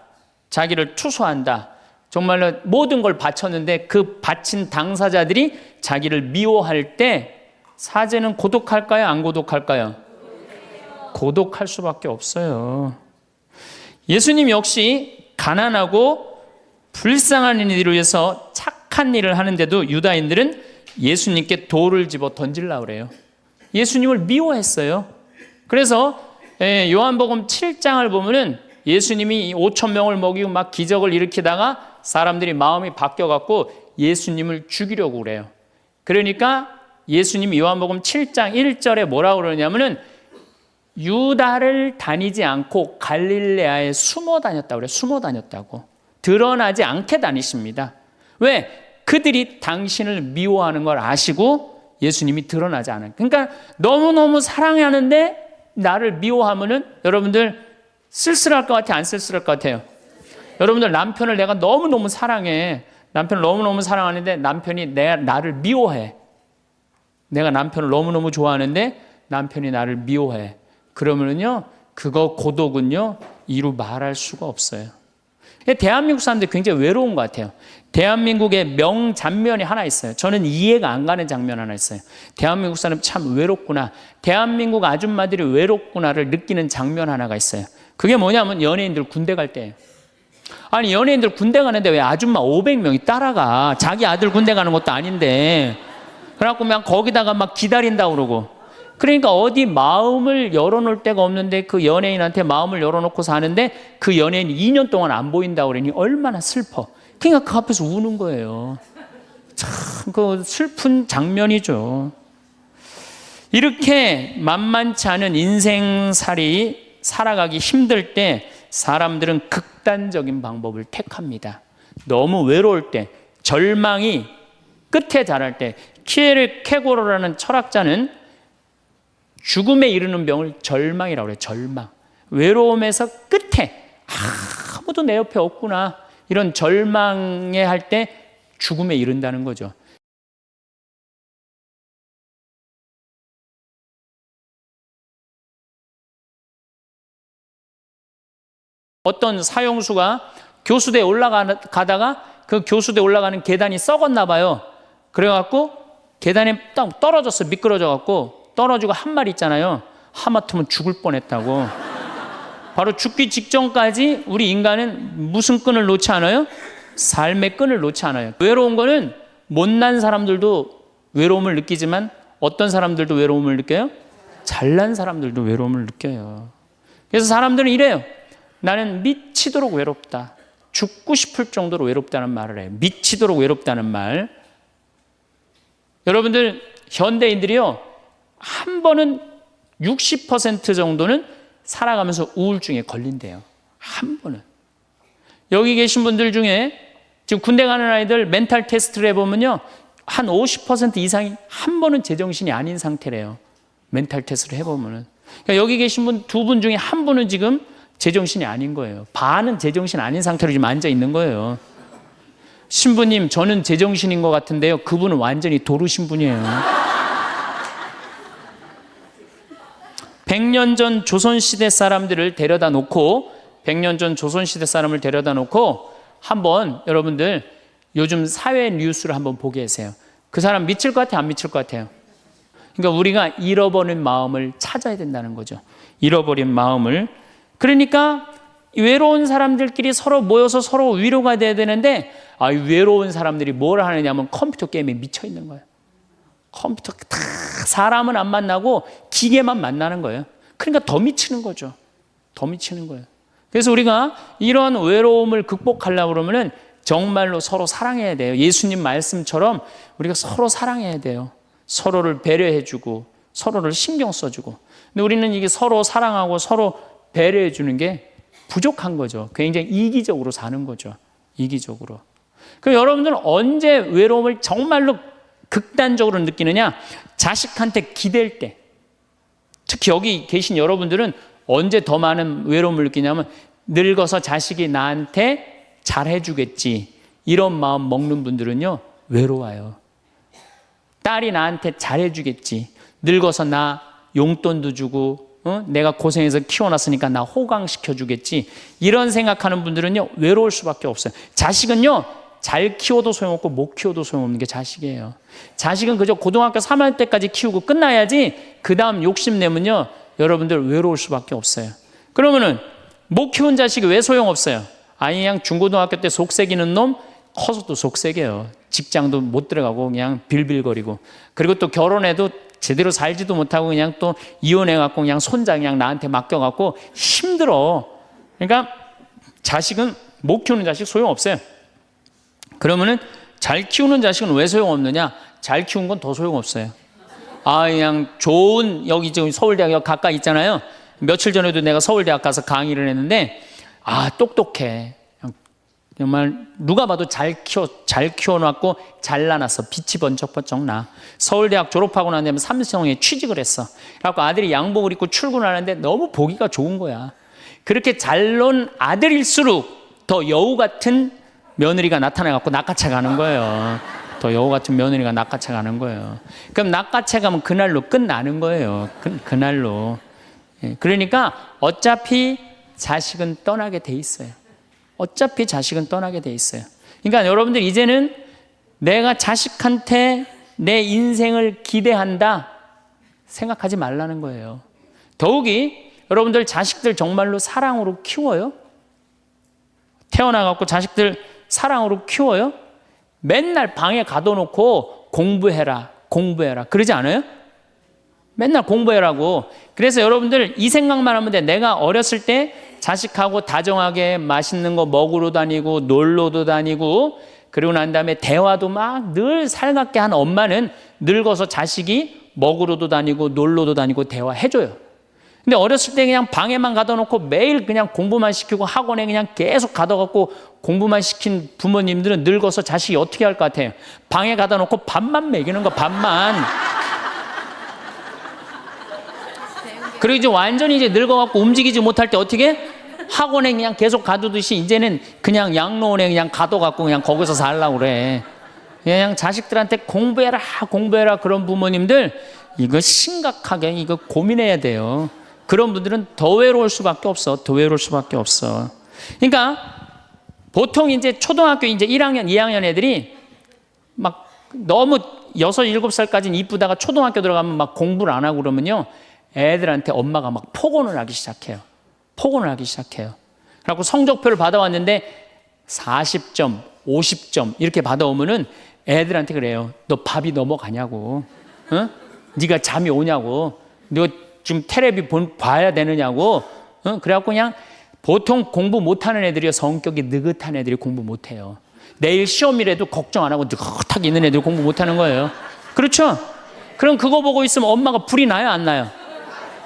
자기를 투소한다, 정말로 모든 걸 바쳤는데 그 바친 당사자들이 자기를 미워할 때 사제는 고독할까요? 안 고독할까요? 고독할 수밖에 없어요. 예수님 역시 가난하고 불쌍한 이들을 위해서 착한 일을 하는데도 유다인들은 예수님께 돌을 집어 던지려고 그래요. 예수님을 미워했어요. 그래서 요한복음 7장을 보면은 예수님이 5,000명을 먹이고 막 기적을 일으키다가 사람들이 마음이 바뀌어갖고 예수님을 죽이려고 그래요. 그러니까 예수님이 요한복음 7장 1절에 뭐라고 그러냐면은 유다를 다니지 않고 갈릴레아에 숨어 다녔다고 그래요. 숨어 다녔다고. 드러나지 않게 다니십니다. 왜? 그들이 당신을 미워하는 걸 아시고 예수님이 드러나지 않아요. 그러니까 너무너무 사랑하는데 나를 미워하면은 여러분들 쓸쓸할 것 같아요? 안 쓸쓸할 것 같아요? 여러분들 남편을 내가 너무너무 사랑해. 남편을 너무너무 사랑하는데 남편이 나를 미워해. 내가 남편을 너무너무 좋아하는데 남편이 나를 미워해. 그러면은요, 그거 고독은요, 이루 말할 수가 없어요. 대한민국 사람들이 굉장히 외로운 것 같아요. 대한민국의 명장면이 하나 있어요. 저는 이해가 안 가는 장면 하나 있어요. 대한민국 사람 참 외롭구나. 대한민국 아줌마들이 외롭구나를 느끼는 장면 하나가 있어요. 그게 뭐냐면 연예인들 군대 갈 때예요. 아니, 연예인들 군대 가는데 왜 아줌마 500명이 따라가? 자기 아들 군대 가는 것도 아닌데. 그래갖고 그냥 거기다가 막 기다린다고 그러고. 그러니까 어디 마음을 열어놓을 데가 없는데 그 연예인한테 마음을 열어놓고 사는데 그 연예인이 2년 동안 안 보인다고 그러니 얼마나 슬퍼. 그러니까 그 앞에서 우는 거예요. 참 그 슬픈 장면이죠. 이렇게 만만치 않은 인생살이 살아가기 힘들 때 사람들은 극단적인 방법을 택합니다. 너무 외로울 때, 절망이 끝에 달할 때, 키에르케고르라는 철학자는 죽음에 이르는 병을 절망이라고 해요. 절망. 외로움에서 끝에 아무도 내 옆에 없구나, 이런 절망에 할 때 죽음에 이른다는 거죠. 어떤 사형수가 교수대에 올라가다가 그 교수대 올라가는 계단이 썩었나 봐요. 그래갖고 계단에 딱 떨어졌어. 미끄러져갖고 떨어지고 한 말 있잖아요. 하마터면 죽을 뻔했다고. 바로 죽기 직전까지 우리 인간은 무슨 끈을 놓지 않아요? 삶의 끈을 놓지 않아요. 외로운 거는 못난 사람들도 외로움을 느끼지만 어떤 사람들도 외로움을 느껴요? 잘난 사람들도 외로움을 느껴요. 그래서 사람들은 이래요. 나는 미치도록 외롭다. 죽고 싶을 정도로 외롭다는 말을 해요. 미치도록 외롭다는 말. 여러분들 현대인들이요, 한 번은 60% 정도는 살아가면서 우울증에 걸린대요. 한 번은. 여기 계신 분들 중에 지금 군대 가는 아이들 멘탈 테스트를 해보면요, 한 50% 이상이 한 번은 제정신이 아닌 상태래요. 멘탈 테스트를 해보면은. 그러니까 여기 계신 분 두 분 중에 한 분은 지금 제정신이 아닌 거예요. 반은 제정신 아닌 상태로 지금 앉아 있는 거예요. 신부님, 저는 제정신인 것 같은데요. 그분은 완전히 도루신 분이에요. 100년 전 조선시대 사람들을 데려다 놓고 100년 전 조선시대 사람을 데려다 놓고 한번 여러분들 요즘 사회 뉴스를 한번 보게 하세요. 그 사람 미칠 것 같아요? 안 미칠 것 같아요? 그러니까 우리가 잃어버린 마음을 찾아야 된다는 거죠. 잃어버린 마음을. 그러니까 외로운 사람들끼리 서로 모여서 서로 위로가 돼야 되는데 외로운 사람들이 뭘 하느냐면 컴퓨터 게임에 미쳐 있는 거예요. 컴퓨터 다 사람은 안 만나고 기계만 만나는 거예요. 그러니까 더 미치는 거죠. 더 미치는 거예요. 그래서 우리가 이런 외로움을 극복하려고 그러면은 정말로 서로 사랑해야 돼요. 예수님 말씀처럼 우리가 서로 사랑해야 돼요. 서로를 배려해주고 서로를 신경 써주고. 근데 우리는 이게 서로 사랑하고 서로 배려해주는 게 부족한 거죠. 굉장히 이기적으로 사는 거죠. 이기적으로. 그럼 여러분들은 언제 외로움을 정말로 극단적으로 느끼느냐? 자식한테 기댈 때. 특히 여기 계신 여러분들은 언제 더 많은 외로움을 느끼냐면 늙어서 자식이 나한테 잘해주겠지 이런 마음 먹는 분들은요 외로워요. 딸이 나한테 잘해주겠지, 늙어서 나 용돈도 주고 내가 고생해서 키워놨으니까 나 호강시켜주겠지 이런 생각하는 분들은요 외로울 수밖에 없어요. 자식은요 잘 키워도 소용없고 못 키워도 소용없는 게 자식이에요. 자식은 그저 고등학교 3학년 때까지 키우고 끝나야지 그 다음 욕심내면요 여러분들 외로울 수밖에 없어요. 그러면은 못 키운 자식이 왜 소용없어요? 아니 그냥 중고등학교 때 속새기는 놈 커서도 속새겨요. 직장도 못 들어가고 그냥 빌빌거리고, 그리고 또 결혼해도 제대로 살지도 못하고 그냥 또 이혼해갖고 그냥 손자 그냥 나한테 맡겨갖고 힘들어. 그러니까 자식은 못 키우는 자식 소용없어요. 그러면은 잘 키우는 자식은 왜 소용없느냐? 잘 키운 건 더 소용없어요. 그냥 좋은, 여기 지금 서울대학 가까이 있잖아요. 며칠 전에도 내가 서울대학 가서 강의를 했는데 똑똑해. 정말 누가 봐도 잘 키워놨고 잘라놨어. 빛이 번쩍번쩍 나. 서울대학 졸업하고 난 다음에 삼성에 취직을 했어. 그래갖고 아들이 양복을 입고 출근하는데 너무 보기가 좋은 거야. 그렇게 잘 논 아들일수록 더 여우 같은 며느리가 나타나갖고 낚아채 가는 거예요. 더 여우 같은 며느리가 낚아채 가는 거예요. 그럼 낚아채 가면 그날로 끝나는 거예요. 그날로. 그러니까 어차피 자식은 떠나게 돼 있어요. 어차피 자식은 떠나게 돼 있어요. 그러니까 여러분들 이제는 내가 자식한테 내 인생을 기대한다 생각하지 말라는 거예요. 더욱이 여러분들 자식들 정말로 사랑으로 키워요? 태어나갖고 자식들 사랑으로 키워요? 맨날 방에 가둬놓고 공부해라 그러지 않아요? 맨날 공부해라고. 그래서 여러분들 이 생각만 하면 돼. 내가 어렸을 때 자식하고 다정하게 맛있는 거 먹으러 다니고 놀러도 다니고 그리고 난 다음에 대화도 막 늘 살갑게 한 엄마는 늙어서 자식이 먹으러도 다니고 놀러도 다니고 대화해줘요. 근데 어렸을 때 그냥 방에만 가둬놓고 매일 그냥 공부만 시키고 학원에 그냥 계속 가둬갖고 공부만 시킨 부모님들은 늙어서 자식이 어떻게 할 것 같아요? 방에 가둬놓고 밥만 먹이는 거, 밥만. 그리고 이제 완전히 이제 늙어갖고 움직이지 못할 때 어떻게? 학원에 그냥 계속 가두듯이 이제는 그냥 양로원에 그냥 가둬갖고 그냥 거기서 살라고 그래. 그냥 자식들한테 공부해라 그런 부모님들 이거 심각하게 이거 고민해야 돼요. 그런 분들은 더 외로울 수밖에 없어. 더 외로울 수밖에 없어. 그러니까 보통 이제 초등학교 이제 1학년, 2학년 애들이 막 너무 6, 7살까지는 이쁘다가 초등학교 들어가면 막 공부를 안 하고 그러면요. 애들한테 엄마가 막 폭언을 하기 시작해요. 그래갖고 성적표를 받아왔는데 40점, 50점 이렇게 받아오면은 애들한테 그래요. 너 밥이 넘어가냐고. 어? 네가 잠이 오냐고. 너 지금 텔레비 봐야 되느냐고. 어? 그래갖고 그냥 보통 공부 못하는 애들이요. 성격이 느긋한 애들이 공부 못해요. 내일 시험이라도 걱정 안 하고 느긋하게 있는 애들이 공부 못하는 거예요. 그렇죠? 그럼 그거 보고 있으면 엄마가 불이 나요? 안 나요?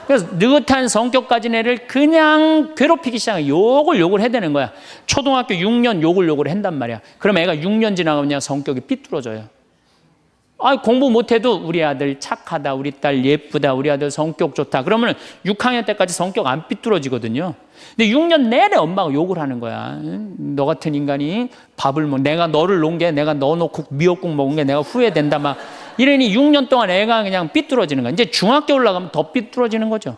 그래서 느긋한 성격 가진 애를 그냥 괴롭히기 시작해. 욕을 해대는 거야. 초등학교 6년 욕을 한단 말이야. 그럼 애가 6년 지나가면 그냥 성격이 삐뚤어져요. 공부 못해도 우리 아들 착하다, 우리 딸 예쁘다, 우리 아들 성격 좋다. 그러면 6학년 때까지 성격 안 삐뚤어지거든요. 근데 6년 내내 엄마가 욕을 하는 거야. 너 같은 인간이 밥을 내가 너를 놓은 게, 내가 너 놓고 미역국 먹은 게 내가 후회된다. 막 이러니 6년 동안 애가 그냥 삐뚤어지는 거야. 이제 중학교 올라가면 더 삐뚤어지는 거죠.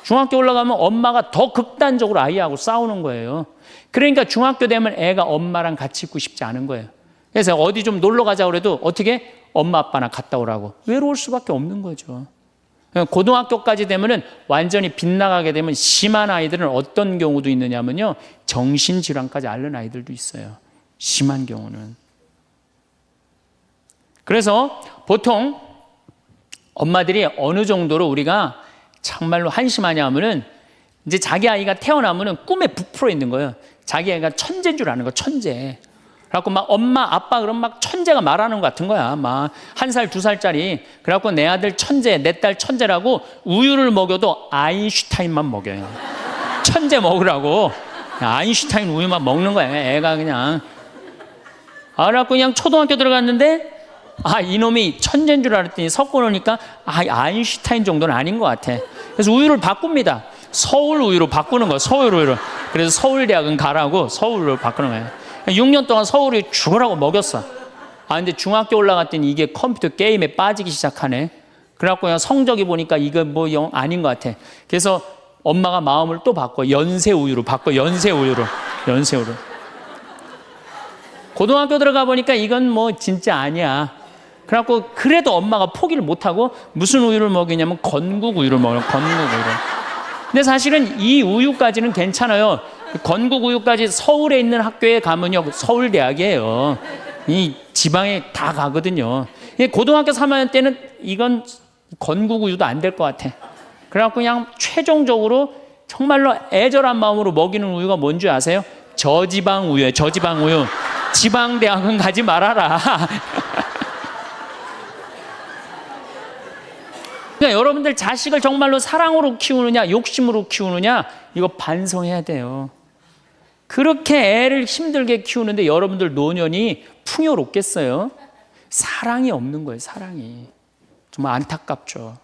중학교 올라가면 엄마가 더 극단적으로 아이하고 싸우는 거예요. 그러니까 중학교 되면 애가 엄마랑 같이 있고 싶지 않은 거예요. 그래서 어디 좀 놀러 가자 그래도 어떻게 엄마 아빠나 갔다 오라고 외로울 수밖에 없는 거죠. 고등학교까지 되면은 완전히 빗나가게 되면 심한 아이들은 어떤 경우도 있느냐면요, 정신질환까지 앓는 아이들도 있어요. 심한 경우는. 그래서 보통 엄마들이 어느 정도로 우리가 정말로 한심하냐 하면은 이제 자기 아이가 태어나면은 꿈에 부풀어 있는 거예요. 자기 아이가 천재인 줄 아는 거, 천재. 그래갖고 막 엄마, 아빠 그럼 막 천재가 말하는 것 같은 거야. 막 1살, 2살짜리. 그래갖고 내 아들 천재, 내 딸 천재라고 우유를 먹여도 아인슈타인만 먹여요. 천재 먹으라고. 아인슈타인 우유만 먹는 거야. 애가 그냥. 그래갖고 그냥 초등학교 들어갔는데 이놈이 천재인 줄 알았더니 섞어 놓으니까 아인슈타인 정도는 아닌 것 같아. 그래서 우유를 바꿉니다. 서울 우유로 바꾸는 거야. 서울 우유로. 그래서 서울대학은 가라고 서울로 바꾸는 거예요. 6년 동안 서울이 죽으라고 먹였어. 근데 중학교 올라갔더니 이게 컴퓨터 게임에 빠지기 시작하네. 그래갖고 그냥 성적이 보니까 이거 뭐 영 아닌 것 같아. 그래서 엄마가 마음을 또 바꿔. 연세 우유로 바꿔. 연세 우유로. 연세 우유로. 고등학교 들어가 보니까 이건 뭐 진짜 아니야. 그래갖고 그래도 엄마가 포기를 못하고 무슨 우유를 먹이냐면 건국 우유를 먹어요. 건국 우유를. 근데 사실은 이 우유까지는 괜찮아요. 건국 우유까지 서울에 있는 학교에 가면요, 서울대학이에요. 이 지방에 다 가거든요. 고등학교 3학년 때는 이건 건국 우유도 안 될 것 같아. 그래갖고 그냥 최종적으로 정말로 애절한 마음으로 먹이는 우유가 뭔지 아세요? 저지방 우유예요. 저지방 우유. 지방대학은 가지 말아라. 그러니까 여러분들 자식을 정말로 사랑으로 키우느냐 욕심으로 키우느냐 이거 반성해야 돼요. 그렇게 애를 힘들게 키우는데 여러분들 노년이 풍요롭겠어요? 사랑이 없는 거예요. 사랑이. 정말 안타깝죠.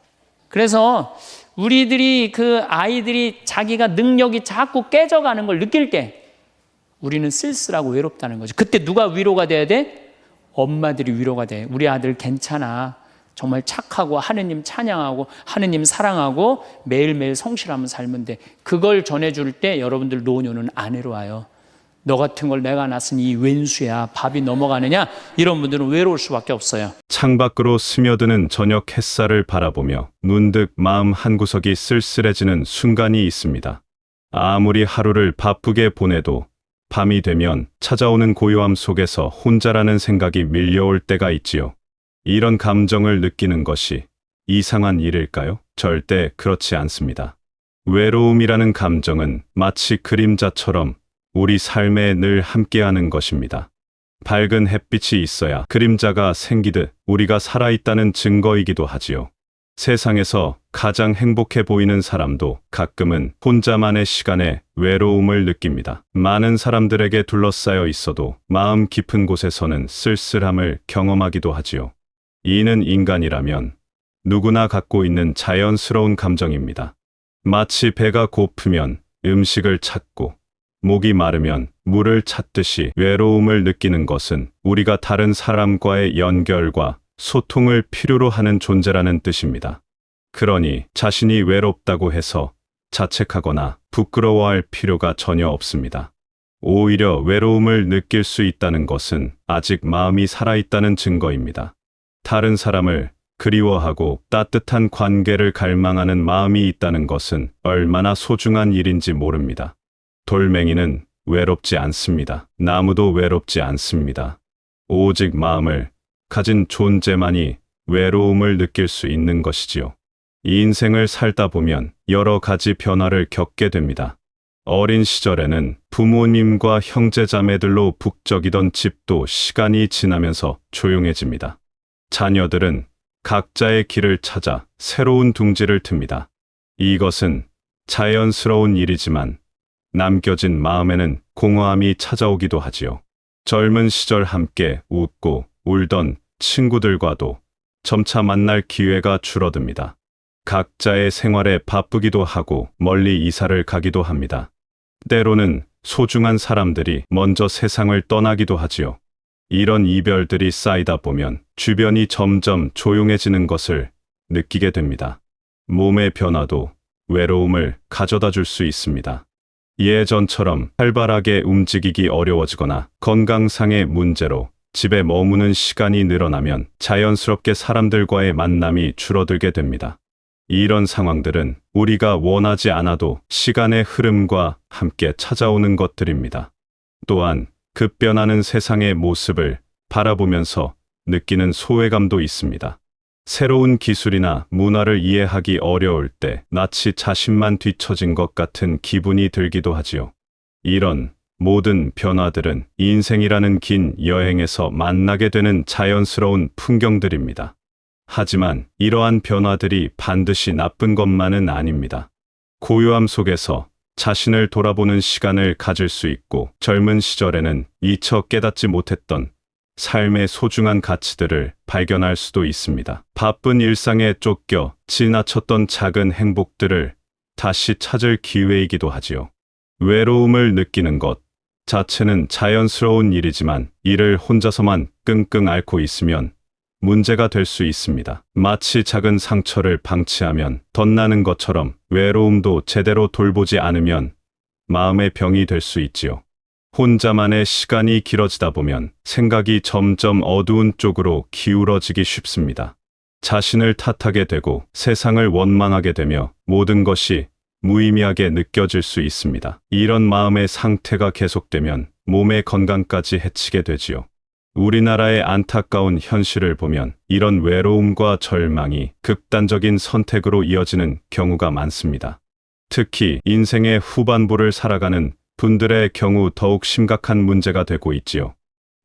그래서 우리들이 그 아이들이 자기가 능력이 자꾸 깨져가는 걸 느낄 때 우리는 쓸쓸하고 외롭다는 거죠. 그때 누가 위로가 돼야 돼? 엄마들이 위로가 돼. 우리 아들 괜찮아. 정말 착하고 하느님 찬양하고 하느님 사랑하고 매일매일 성실하면 살면 돼. 그걸 전해줄 때 여러분들 노년은 안 외로워요. 너 같은 걸 내가 낳았으니 이 웬수야. 밥이 넘어가느냐? 이런 분들은 외로울 수밖에 없어요. 창밖으로 스며드는 저녁 햇살을 바라보며 문득 마음 한구석이 쓸쓸해지는 순간이 있습니다. 아무리 하루를 바쁘게 보내도 밤이 되면 찾아오는 고요함 속에서 혼자라는 생각이 밀려올 때가 있지요. 이런 감정을 느끼는 것이 이상한 일일까요? 절대 그렇지 않습니다. 외로움이라는 감정은 마치 그림자처럼 우리 삶에 늘 함께하는 것입니다. 밝은 햇빛이 있어야 그림자가 생기듯 우리가 살아있다는 증거이기도 하지요. 세상에서 가장 행복해 보이는 사람도 가끔은 혼자만의 시간에 외로움을 느낍니다. 많은 사람들에게 둘러싸여 있어도 마음 깊은 곳에서는 쓸쓸함을 경험하기도 하지요. 이는 인간이라면 누구나 갖고 있는 자연스러운 감정입니다. 마치 배가 고프면 음식을 찾고 목이 마르면 물을 찾듯이 외로움을 느끼는 것은 우리가 다른 사람과의 연결과 소통을 필요로 하는 존재라는 뜻입니다. 그러니 자신이 외롭다고 해서 자책하거나 부끄러워할 필요가 전혀 없습니다. 오히려 외로움을 느낄 수 있다는 것은 아직 마음이 살아있다는 증거입니다. 다른 사람을 그리워하고 따뜻한 관계를 갈망하는 마음이 있다는 것은 얼마나 소중한 일인지 모릅니다. 돌멩이는 외롭지 않습니다. 나무도 외롭지 않습니다. 오직 마음을 가진 존재만이 외로움을 느낄 수 있는 것이지요. 이 인생을 살다 보면 여러 가지 변화를 겪게 됩니다. 어린 시절에는 부모님과 형제자매들로 북적이던 집도 시간이 지나면서 조용해집니다. 자녀들은 각자의 길을 찾아 새로운 둥지를 틉니다. 이것은 자연스러운 일이지만 남겨진 마음에는 공허함이 찾아오기도 하지요. 젊은 시절 함께 웃고 울던 친구들과도 점차 만날 기회가 줄어듭니다. 각자의 생활에 바쁘기도 하고 멀리 이사를 가기도 합니다. 때로는 소중한 사람들이 먼저 세상을 떠나기도 하지요. 이런 이별들이 쌓이다 보면 주변이 점점 조용해지는 것을 느끼게 됩니다. 몸의 변화도 외로움을 가져다 줄 수 있습니다. 예전처럼 활발하게 움직이기 어려워지거나 건강상의 문제로 집에 머무는 시간이 늘어나면 자연스럽게 사람들과의 만남이 줄어들게 됩니다. 이런 상황들은 우리가 원하지 않아도 시간의 흐름과 함께 찾아오는 것들입니다. 또한 급변하는 세상의 모습을 바라보면서 느끼는 소외감도 있습니다. 새로운 기술이나 문화를 이해하기 어려울 때 낯이 자신만 뒤처진 것 같은 기분이 들기도 하지요. 이런 모든 변화들은 인생이라는 긴 여행에서 만나게 되는 자연스러운 풍경들입니다. 하지만 이러한 변화들이 반드시 나쁜 것만은 아닙니다. 고요함 속에서 자신을 돌아보는 시간을 가질 수 있고 젊은 시절에는 미처 깨닫지 못했던 삶의 소중한 가치들을 발견할 수도 있습니다. 바쁜 일상에 쫓겨 지나쳤던 작은 행복들을 다시 찾을 기회이기도 하지요. 외로움을 느끼는 것 자체는 자연스러운 일이지만 이를 혼자서만 끙끙 앓고 있으면 문제가 될 수 있습니다. 마치 작은 상처를 방치하면 덧나는 것처럼 외로움도 제대로 돌보지 않으면 마음의 병이 될 수 있지요. 혼자만의 시간이 길어지다 보면 생각이 점점 어두운 쪽으로 기울어지기 쉽습니다. 자신을 탓하게 되고 세상을 원망하게 되며 모든 것이 무의미하게 느껴질 수 있습니다. 이런 마음의 상태가 계속되면 몸의 건강까지 해치게 되지요. 우리나라의 안타까운 현실을 보면 이런 외로움과 절망이 극단적인 선택으로 이어지는 경우가 많습니다. 특히 인생의 후반부를 살아가는 분들의 경우 더욱 심각한 문제가 되고 있지요.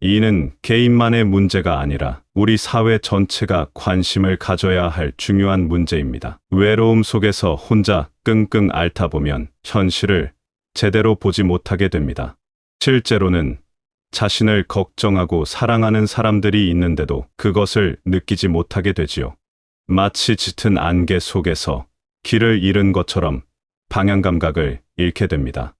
이는 개인만의 문제가 아니라 우리 사회 전체가 관심을 가져야 할 중요한 문제입니다. 외로움 속에서 혼자 끙끙 앓다 보면 현실을 제대로 보지 못하게 됩니다. 실제로는 자신을 걱정하고 사랑하는 사람들이 있는데도 그것을 느끼지 못하게 되지요. 마치 짙은 안개 속에서 길을 잃은 것처럼 방향 감각을 잃게 됩니다.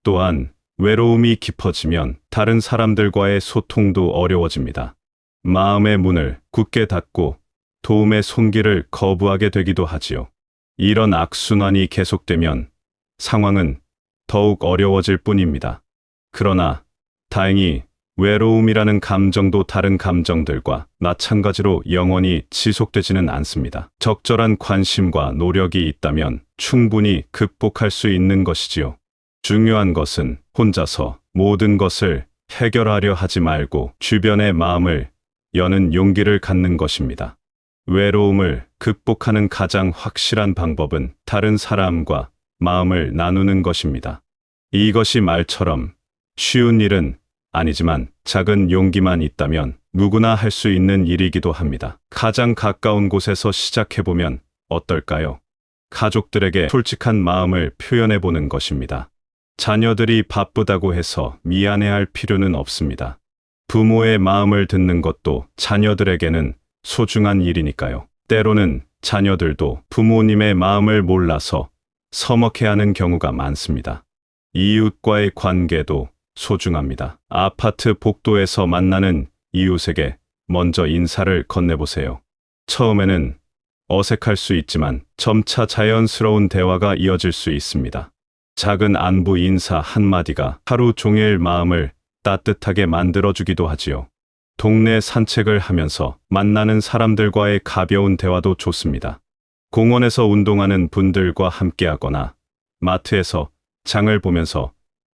또한 외로움이 깊어지면 다른 사람들과의 소통도 어려워집니다. 마음의 문을 굳게 닫고 도움의 손길을 거부하게 되기도 하지요. 이런 악순환이 계속되면 상황은 더욱 어려워질 뿐입니다. 그러나 다행히 외로움이라는 감정도 다른 감정들과 마찬가지로 영원히 지속되지는 않습니다. 적절한 관심과 노력이 있다면 충분히 극복할 수 있는 것이지요. 중요한 것은 혼자서 모든 것을 해결하려 하지 말고 주변의 마음을 여는 용기를 갖는 것입니다. 외로움을 극복하는 가장 확실한 방법은 다른 사람과 마음을 나누는 것입니다. 이것이 말처럼 쉬운 일은 아니지만 작은 용기만 있다면 누구나 할 수 있는 일이기도 합니다. 가장 가까운 곳에서 시작해보면 어떨까요? 가족들에게 솔직한 마음을 표현해보는 것입니다. 자녀들이 바쁘다고 해서 미안해할 필요는 없습니다. 부모의 마음을 듣는 것도 자녀들에게는 소중한 일이니까요. 때로는 자녀들도 부모님의 마음을 몰라서 서먹해하는 경우가 많습니다. 이웃과의 관계도 소중합니다. 아파트 복도에서 만나는 이웃에게 먼저 인사를 건네보세요. 처음에는 어색할 수 있지만 점차 자연스러운 대화가 이어질 수 있습니다. 작은 안부 인사 한마디가 하루 종일 마음을 따뜻하게 만들어주기도 하지요. 동네 산책을 하면서 만나는 사람들과의 가벼운 대화도 좋습니다. 공원에서 운동하는 분들과 함께하거나 마트에서 장을 보면서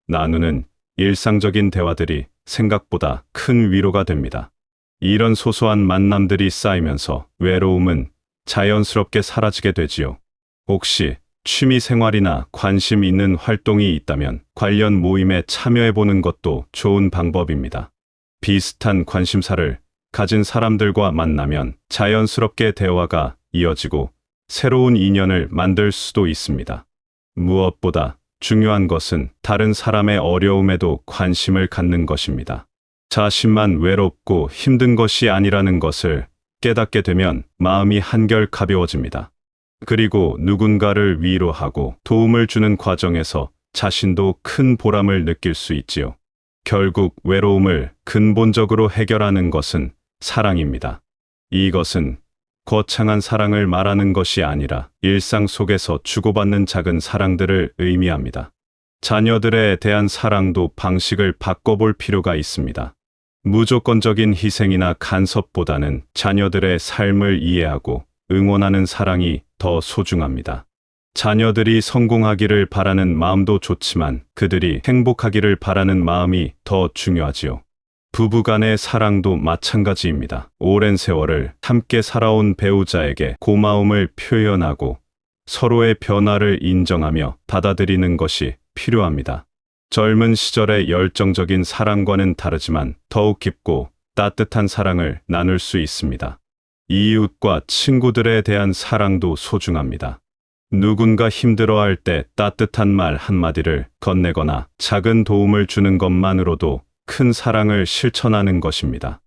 나누는 일상적인 대화들이 생각보다 큰 위로가 됩니다. 이런 소소한 만남들이 쌓이면서 외로움은 자연스럽게 사라지게 되지요. 혹시 취미 생활이나 관심 있는 활동이 있다면 관련 모임에 참여해보는 것도 좋은 방법입니다. 비슷한 관심사를 가진 사람들과 만나면 자연스럽게 대화가 이어지고 새로운 인연을 만들 수도 있습니다. 무엇보다 중요한 것은 다른 사람의 어려움에도 관심을 갖는 것입니다. 자신만 외롭고 힘든 것이 아니라는 것을 깨닫게 되면 마음이 한결 가벼워집니다. 그리고 누군가를 위로하고 도움을 주는 과정에서 자신도 큰 보람을 느낄 수 있지요. 결국 외로움을 근본적으로 해결하는 것은 사랑입니다. 이것은 거창한 사랑을 말하는 것이 아니라 일상 속에서 주고받는 작은 사랑들을 의미합니다. 자녀들에 대한 사랑도 방식을 바꿔볼 필요가 있습니다. 무조건적인 희생이나 간섭보다는 자녀들의 삶을 이해하고 응원하는 사랑이 더 소중합니다. 자녀들이 성공하기를 바라는 마음도 좋지만 그들이 행복하기를 바라는 마음이 더 중요하지요. 부부간의 사랑도 마찬가지입니다. 오랜 세월을 함께 살아온 배우자에게 고마움을 표현하고 서로의 변화를 인정하며 받아들이는 것이 필요합니다. 젊은 시절의 열정적인 사랑과는 다르지만 더욱 깊고 따뜻한 사랑을 나눌 수 있습니다. 이웃과 친구들에 대한 사랑도 소중합니다. 누군가 힘들어할 때 따뜻한 말 한마디를 건네거나 작은 도움을 주는 것만으로도 큰 사랑을 실천하는 것입니다.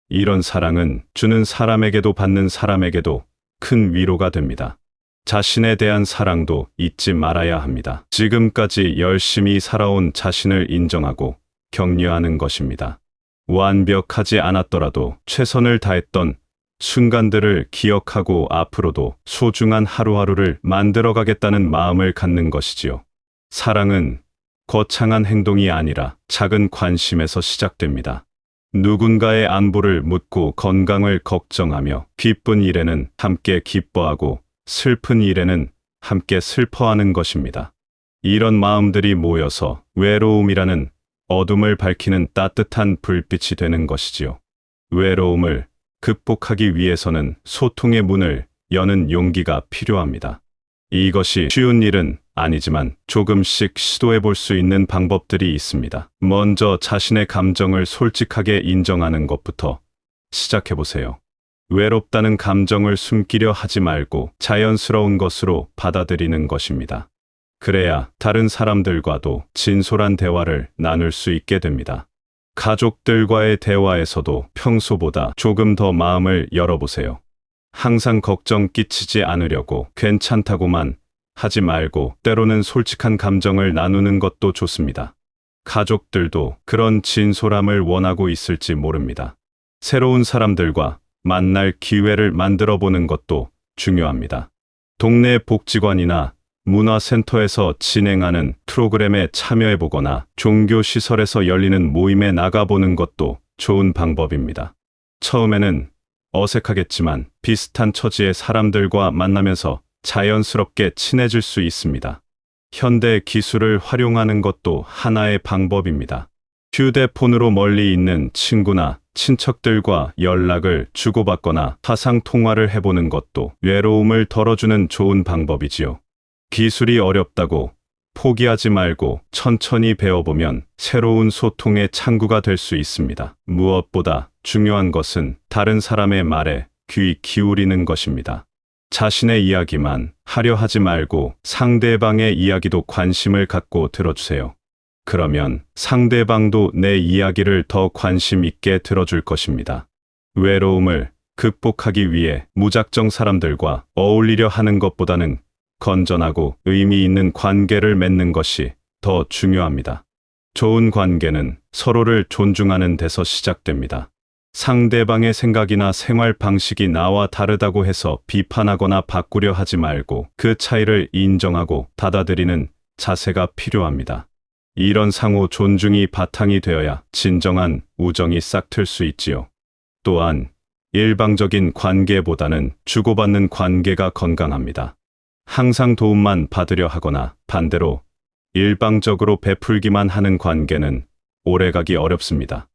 이런 사랑은 주는 사람에게도 받는 사람에게도 큰 위로가 됩니다. 자신에 대한 사랑도 잊지 말아야 합니다. 지금까지 열심히 살아온 자신을 인정하고 격려하는 것입니다. 완벽하지 않았더라도 최선을 다했던 순간들을 기억하고 앞으로도 소중한 하루하루를 만들어가겠다는 마음을 갖는 것이지요. 사랑은 거창한 행동이 아니라 작은 관심에서 시작됩니다. 누군가의 안부를 묻고 건강을 걱정하며 기쁜 일에는 함께 기뻐하고 슬픈 일에는 함께 슬퍼하는 것입니다. 이런 마음들이 모여서 외로움이라는 어둠을 밝히는 따뜻한 불빛이 되는 것이지요. 외로움을 극복하기 위해서는 소통의 문을 여는 용기가 필요합니다. 이것이 쉬운 일은 아니지만 조금씩 시도해 볼 수 있는 방법들이 있습니다. 먼저 자신의 감정을 솔직하게 인정하는 것부터 시작해 보세요. 외롭다는 감정을 숨기려 하지 말고 자연스러운 것으로 받아들이는 것입니다. 그래야 다른 사람들과도 진솔한 대화를 나눌 수 있게 됩니다. 가족들과의 대화에서도 평소보다 조금 더 마음을 열어보세요. 항상 걱정 끼치지 않으려고 괜찮다고만 하지 말고 때로는 솔직한 감정을 나누는 것도 좋습니다. 가족들도 그런 진솔함을 원하고 있을지 모릅니다. 새로운 사람들과 만날 기회를 만들어 보는 것도 중요합니다. 동네 복지관이나 문화센터에서 진행하는 프로그램에 참여해 보거나 종교시설에서 열리는 모임에 나가보는 것도 좋은 방법입니다. 처음에는 어색하겠지만 비슷한 처지의 사람들과 만나면서 자연스럽게 친해질 수 있습니다. 현대 기술을 활용하는 것도 하나의 방법입니다. 휴대폰으로 멀리 있는 친구나 친척들과 연락을 주고받거나 화상 통화를 해보는 것도 외로움을 덜어주는 좋은 방법이지요. 기술이 어렵다고 포기하지 말고 천천히 배워보면 새로운 소통의 창구가 될 수 있습니다. 무엇보다 중요한 것은 다른 사람의 말에 귀 기울이는 것입니다. 자신의 이야기만 하려 하지 말고 상대방의 이야기도 관심을 갖고 들어주세요. 그러면 상대방도 내 이야기를 더 관심 있게 들어줄 것입니다. 외로움을 극복하기 위해 무작정 사람들과 어울리려 하는 것보다는 건전하고 의미 있는 관계를 맺는 것이 더 중요합니다. 좋은 관계는 서로를 존중하는 데서 시작됩니다. 상대방의 생각이나 생활 방식이 나와 다르다고 해서 비판하거나 바꾸려 하지 말고 그 차이를 인정하고 받아들이는 자세가 필요합니다. 이런 상호 존중이 바탕이 되어야 진정한 우정이 싹틀 수 있지요. 또한 일방적인 관계보다는 주고받는 관계가 건강합니다. 항상 도움만 받으려 하거나 반대로 일방적으로 베풀기만 하는 관계는 오래가기 어렵습니다.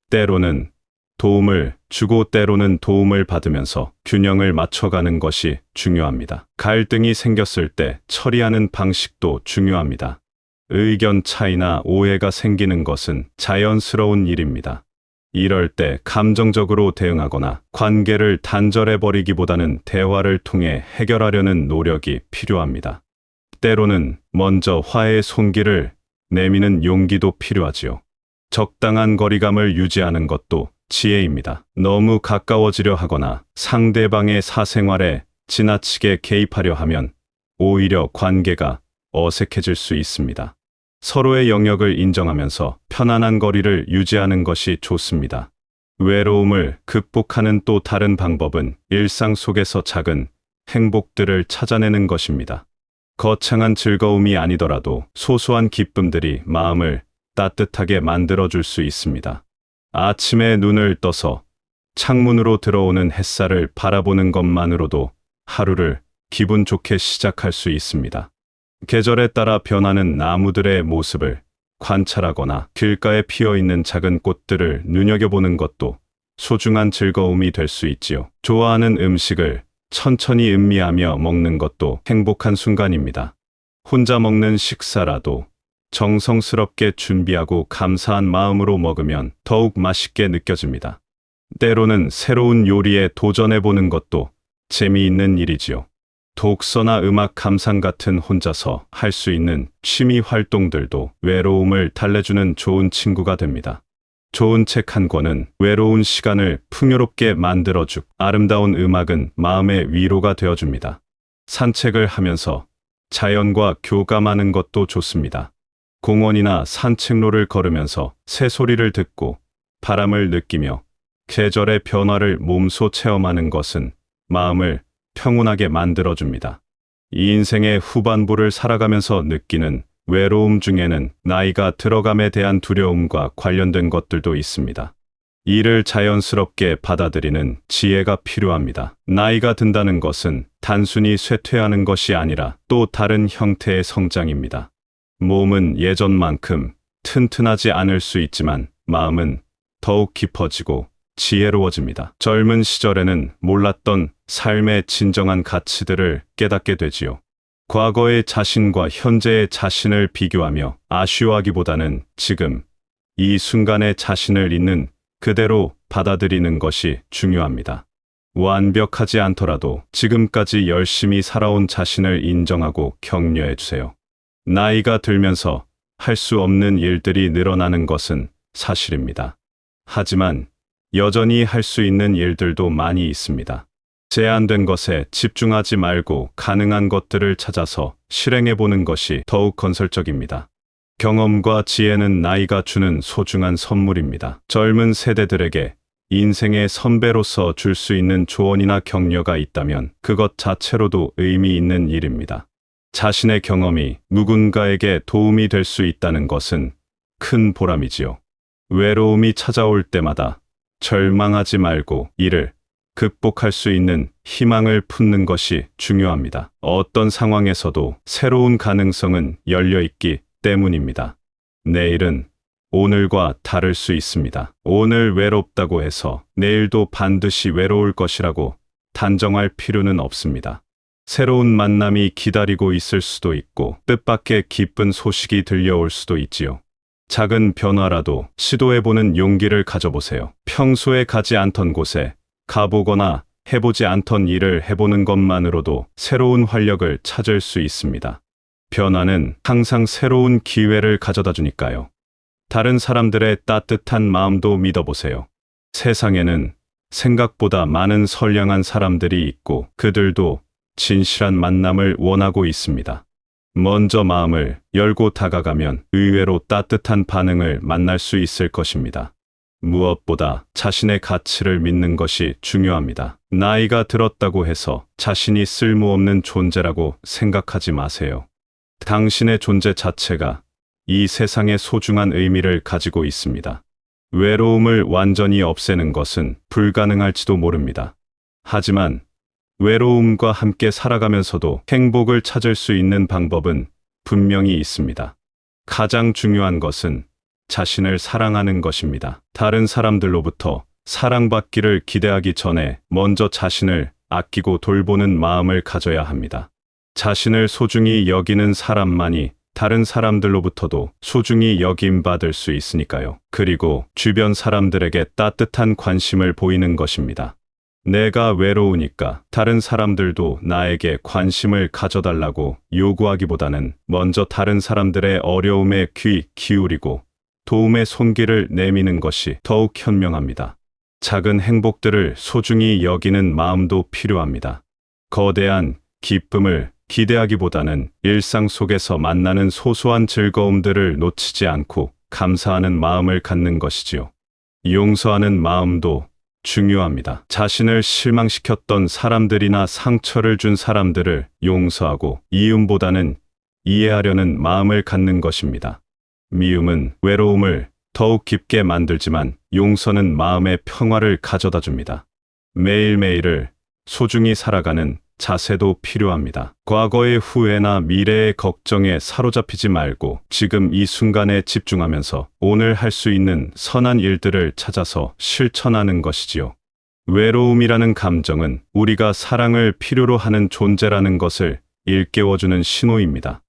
때로는 도움을 주고 때로는 도움을 받으면서 균형을 맞춰가는 것이 중요합니다. 갈등이 생겼을 때 처리하는 방식도 중요합니다. 의견 차이나 오해가 생기는 것은 자연스러운 일입니다. 이럴 때 감정적으로 대응하거나 관계를 단절해버리기보다는 대화를 통해 해결하려는 노력이 필요합니다. 때로는 먼저 화해의 손길을 내미는 용기도 필요하지요. 적당한 거리감을 유지하는 것도 지혜입니다. 너무 가까워지려 하거나 상대방의 사생활에 지나치게 개입하려 하면 오히려 관계가 어색해질 수 있습니다. 서로의 영역을 인정하면서 편안한 거리를 유지하는 것이 좋습니다. 외로움을 극복하는 또 다른 방법은 일상 속에서 작은 행복들을 찾아내는 것입니다. 거창한 즐거움이 아니더라도 소소한 기쁨들이 마음을 따뜻하게 만들어줄 수 있습니다. 아침에 눈을 떠서 창문으로 들어오는 햇살을 바라보는 것만으로도 하루를 기분 좋게 시작할 수 있습니다. 계절에 따라 변하는 나무들의 모습을 관찰하거나 길가에 피어 있는 작은 꽃들을 눈여겨보는 것도 소중한 즐거움이 될 수 있지요. 좋아하는 음식을 천천히 음미하며 먹는 것도 행복한 순간입니다. 혼자 먹는 식사라도 정성스럽게 준비하고 감사한 마음으로 먹으면 더욱 맛있게 느껴집니다. 때로는 새로운 요리에 도전해보는 것도 재미있는 일이지요. 독서나 음악 감상 같은 혼자서 할 수 있는 취미 활동들도 외로움을 달래주는 좋은 친구가 됩니다. 좋은 책 한 권은 외로운 시간을 풍요롭게 만들어주고 아름다운 음악은 마음의 위로가 되어줍니다. 산책을 하면서 자연과 교감하는 것도 좋습니다. 공원이나 산책로를 걸으면서 새소리를 듣고 바람을 느끼며 계절의 변화를 몸소 체험하는 것은 마음을 평온하게 만들어줍니다. 이 인생의 후반부를 살아가면서 느끼는 외로움 중에는 나이가 들어감에 대한 두려움과 관련된 것들도 있습니다. 이를 자연스럽게 받아들이는 지혜가 필요합니다. 나이가 든다는 것은 단순히 쇠퇴하는 것이 아니라 또 다른 형태의 성장입니다. 몸은 예전만큼 튼튼하지 않을 수 있지만 마음은 더욱 깊어지고 지혜로워집니다. 젊은 시절에는 몰랐던 삶의 진정한 가치들을 깨닫게 되지요. 과거의 자신과 현재의 자신을 비교하며 아쉬워하기보다는 지금 이 순간의 자신을 있는 그대로 받아들이는 것이 중요합니다. 완벽하지 않더라도 지금까지 열심히 살아온 자신을 인정하고 격려해 주세요. 나이가 들면서 할 수 없는 일들이 늘어나는 것은 사실입니다. 하지만 여전히 할 수 있는 일들도 많이 있습니다. 제한된 것에 집중하지 말고 가능한 것들을 찾아서 실행해 보는 것이 더욱 건설적입니다. 경험과 지혜는 나이가 주는 소중한 선물입니다. 젊은 세대들에게 인생의 선배로서 줄 수 있는 조언이나 격려가 있다면 그것 자체로도 의미 있는 일입니다. 자신의 경험이 누군가에게 도움이 될 수 있다는 것은 큰 보람이지요. 외로움이 찾아올 때마다 절망하지 말고 이를 극복할 수 있는 희망을 품는 것이 중요합니다. 어떤 상황에서도 새로운 가능성은 열려 있기 때문입니다. 내일은 오늘과 다를 수 있습니다. 오늘 외롭다고 해서 내일도 반드시 외로울 것이라고 단정할 필요는 없습니다. 새로운 만남이 기다리고 있을 수도 있고 뜻밖의 기쁜 소식이 들려올 수도 있지요. 작은 변화라도 시도해보는 용기를 가져보세요. 평소에 가지 않던 곳에 가보거나 해보지 않던 일을 해보는 것만으로도 새로운 활력을 찾을 수 있습니다. 변화는 항상 새로운 기회를 가져다 주니까요. 다른 사람들의 따뜻한 마음도 믿어보세요. 세상에는 생각보다 많은 선량한 사람들이 있고 그들도 진실한 만남을 원하고 있습니다. 먼저 마음을 열고 다가가면 의외로 따뜻한 반응을 만날 수 있을 것입니다. 무엇보다 자신의 가치를 믿는 것이 중요합니다. 나이가 들었다고 해서 자신이 쓸모없는 존재라고 생각하지 마세요. 당신의 존재 자체가 이 세상에 소중한 의미를 가지고 있습니다. 외로움을 완전히 없애는 것은 불가능할지도 모릅니다. 하지만 외로움과 함께 살아가면서도 행복을 찾을 수 있는 방법은 분명히 있습니다. 가장 중요한 것은 자신을 사랑하는 것입니다. 다른 사람들로부터 사랑받기를 기대하기 전에 먼저 자신을 아끼고 돌보는 마음을 가져야 합니다. 자신을 소중히 여기는 사람만이 다른 사람들로부터도 소중히 여김받을 수 있으니까요. 그리고 주변 사람들에게 따뜻한 관심을 보이는 것입니다. 내가 외로우니까 다른 사람들도 나에게 관심을 가져달라고 요구하기보다는 먼저 다른 사람들의 어려움에 귀 기울이고 도움의 손길을 내미는 것이 더욱 현명합니다. 작은 행복들을 소중히 여기는 마음도 필요합니다. 거대한 기쁨을 기대하기보다는 일상 속에서 만나는 소소한 즐거움들을 놓치지 않고 감사하는 마음을 갖는 것이지요. 용서하는 마음도 중요합니다. 자신을 실망시켰던 사람들이나 상처를 준 사람들을 용서하고 이음보다는 이해하려는 마음을 갖는 것입니다. 미움은 외로움을 더욱 깊게 만들지만 용서는 마음의 평화를 가져다 줍니다. 매일매일을 소중히 살아가는 자세도 필요합니다. 과거의 후회나 미래의 걱정에 사로잡히지 말고 지금 이 순간에 집중하면서 오늘 할 수 있는 선한 일들을 찾아서 실천하는 것이지요. 외로움이라는 감정은 우리가 사랑을 필요로 하는 존재라는 것을 일깨워주는 신호입니다.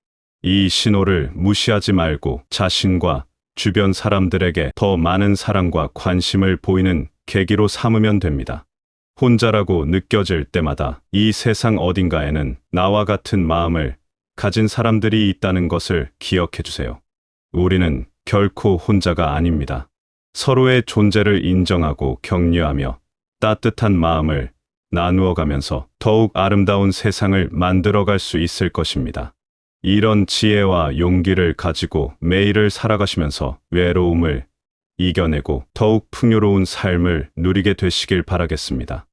이 신호를 무시하지 말고 자신과 주변 사람들에게 더 많은 사랑과 관심을 보이는 계기로 삼으면 됩니다. 혼자라고 느껴질 때마다 이 세상 어딘가에는 나와 같은 마음을 가진 사람들이 있다는 것을 기억해 주세요. 우리는 결코 혼자가 아닙니다. 서로의 존재를 인정하고 격려하며 따뜻한 마음을 나누어 가면서 더욱 아름다운 세상을 만들어갈 수 있을 것입니다. 이런 지혜와 용기를 가지고 매일을 살아가시면서 외로움을 이겨내고 더욱 풍요로운 삶을 누리게 되시길 바라겠습니다.